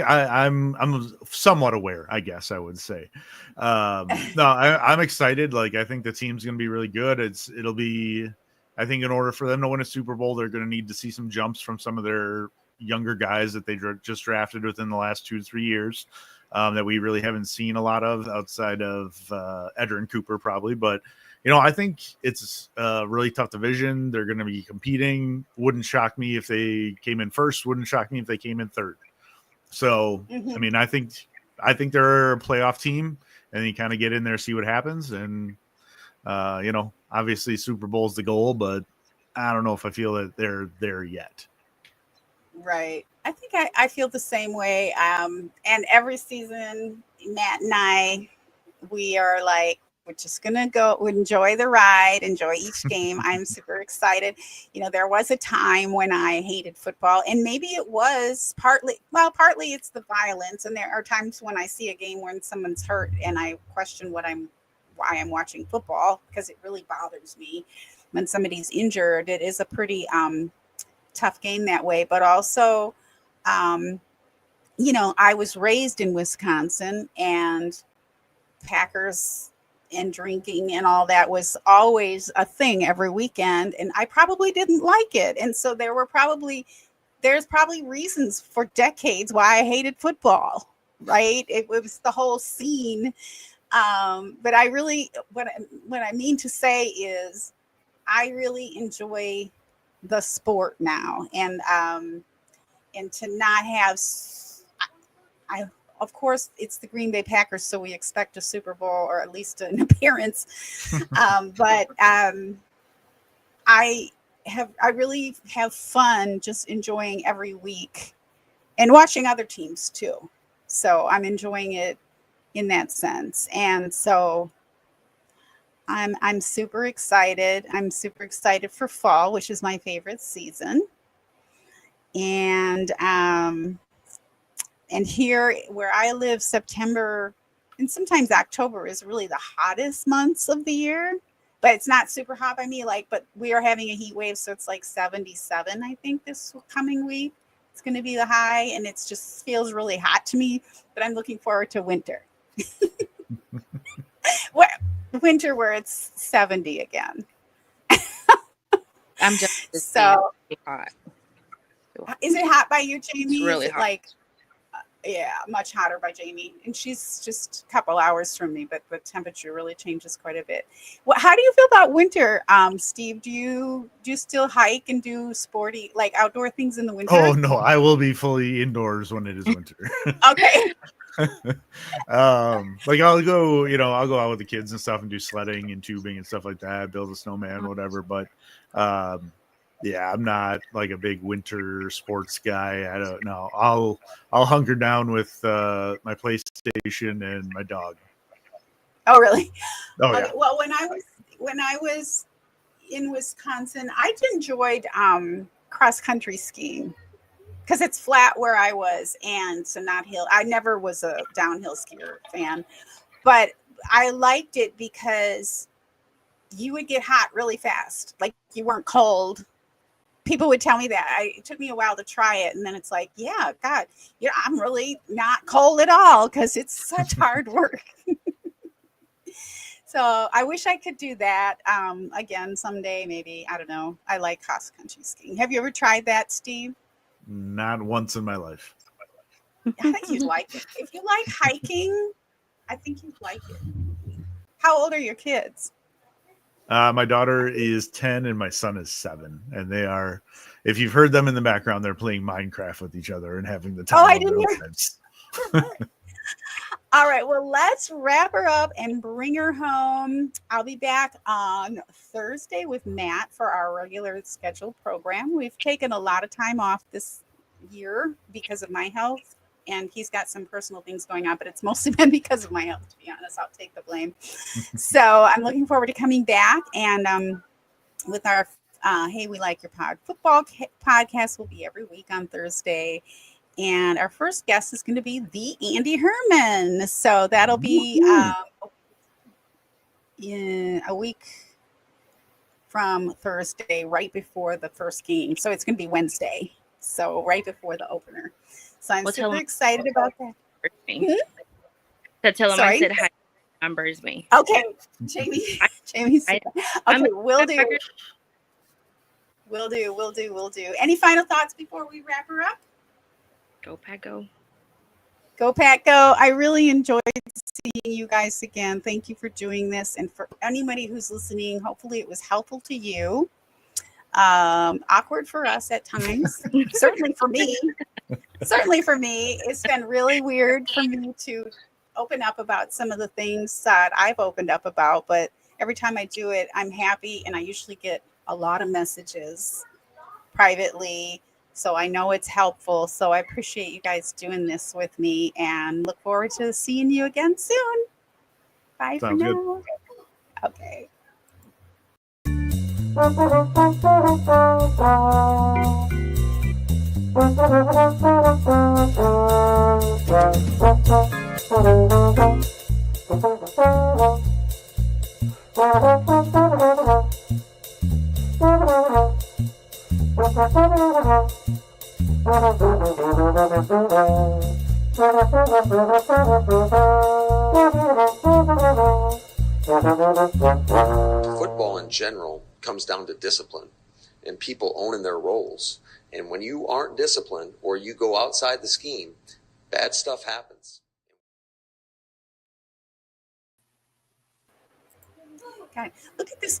I'm somewhat aware, I guess I would say. I'm excited. Like, I think the team's going to be really good. It'll be, I think in order for them to win a Super Bowl, they're going to need to see some jumps from some of their younger guys that they just drafted within the last 2 to 3 years that we really haven't seen a lot of outside of Edgerrin Cooper probably. But, I think it's a really tough division. They're going to be competing. Wouldn't shock me if they came in first. Wouldn't shock me if they came in third. So, I mean, I think they're a playoff team, and you kind of get in there, see what happens. And, obviously Super Bowl's the goal, but I don't know if I feel that they're there yet. Right. I think I feel the same way. And every season, Matt and I, we are like, we're just going to go enjoy the ride, enjoy each game. I'm super excited. There was a time when I hated football, and maybe it was partly it's the violence. And there are times when I see a game when someone's hurt and I question why I'm watching football, because it really bothers me when somebody's injured. It is a pretty tough game that way. But also, I was raised in Wisconsin, and Packers and drinking and all that was always a thing every weekend, and I probably didn't like it. And so there's probably reasons for decades why I hated football, right? It was the whole scene. But I really, what I mean to say is I really enjoy the sport now, and to not have, of course, it's the Green Bay Packers, so we expect a Super Bowl or at least an appearance. But I really have fun just enjoying every week and watching other teams too. So I'm enjoying it in that sense. And so I'm super excited. I'm super excited for fall, which is my favorite season. And here where I live, September and sometimes October is really the hottest months of the year, but it's not super hot by me. But we are having a heat wave. So it's like 77, I think, this coming week. It's going to be the high, and it just feels really hot to me, but I'm looking forward to winter. Winter where it's 70 again. I'm just so hot. Is it hot by you, Jamie? It's really hot. Yeah, much hotter by Jamie, and she's just a couple hours from me, but the temperature really changes quite a bit. How do you feel about winter, Steve? Do you still hike and do sporty, outdoor things in the winter? Oh no, I will be fully indoors when it is winter. Okay. I'll go out with the kids and stuff and do sledding and tubing and stuff like that, build a snowman, whatever. But yeah, I'm not like a big winter sports guy. I don't know. I'll hunker down with my PlayStation and my dog. Oh, really? Oh, yeah. Okay. Well, when I was in Wisconsin, I enjoyed cross country skiing because it's flat where I was, and so not hill. I never was a downhill skier fan, but I liked it because you would get hot really fast. Like, you weren't cold. People would tell me that. It took me a while to try it, and then it's like, yeah, God, I'm really not cold at all because it's such hard work. So I wish I could do that again someday, maybe. I don't know. I like cross country skiing. Have you ever tried that, Steve? Not once in my life. I think you'd like it. If you like hiking, I think you'd like it. How old are your kids? My daughter is 10 and my son is 7. And they are, if you've heard them in the background, they're playing Minecraft with each other and having the time I of didn't their hear. lives. All right. Well, let's wrap her up and bring her home. I'll be back on Thursday with Matt for our regular scheduled program. We've taken a lot of time off this year because of my health, and he's got some personal things going on, but it's mostly been because of my health, to be honest. I'll take the blame. So I'm looking forward to coming back, and with our Hey, We Like Your Football podcast will be every week on Thursday. And our first guest is going to be the Andy Herman. So that'll be in a week from Thursday, right before the first game. So it's going to be Wednesday. So right before the opener. So I'm super excited about that. So tell him I said hi. Numbers me. Okay, Jamie. Okay, we'll do. Any final thoughts before we wrap her up? Go Pack Go. Go Pack Go. I really enjoyed seeing you guys again. Thank you for doing this. And for anybody who's listening, hopefully it was helpful to you. Awkward for us at times. Certainly for me. It's been really weird for me to open up about some of the things that I've opened up about. But every time I do it, I'm happy. And I usually get a lot of messages privately. So I know it's helpful. So I appreciate you guys doing this with me and look forward to seeing you again soon. Bye for now. Okay. Football in general comes down to discipline and people owning their roles. And when you aren't disciplined or you go outside the scheme, bad stuff happens. Okay. Look at this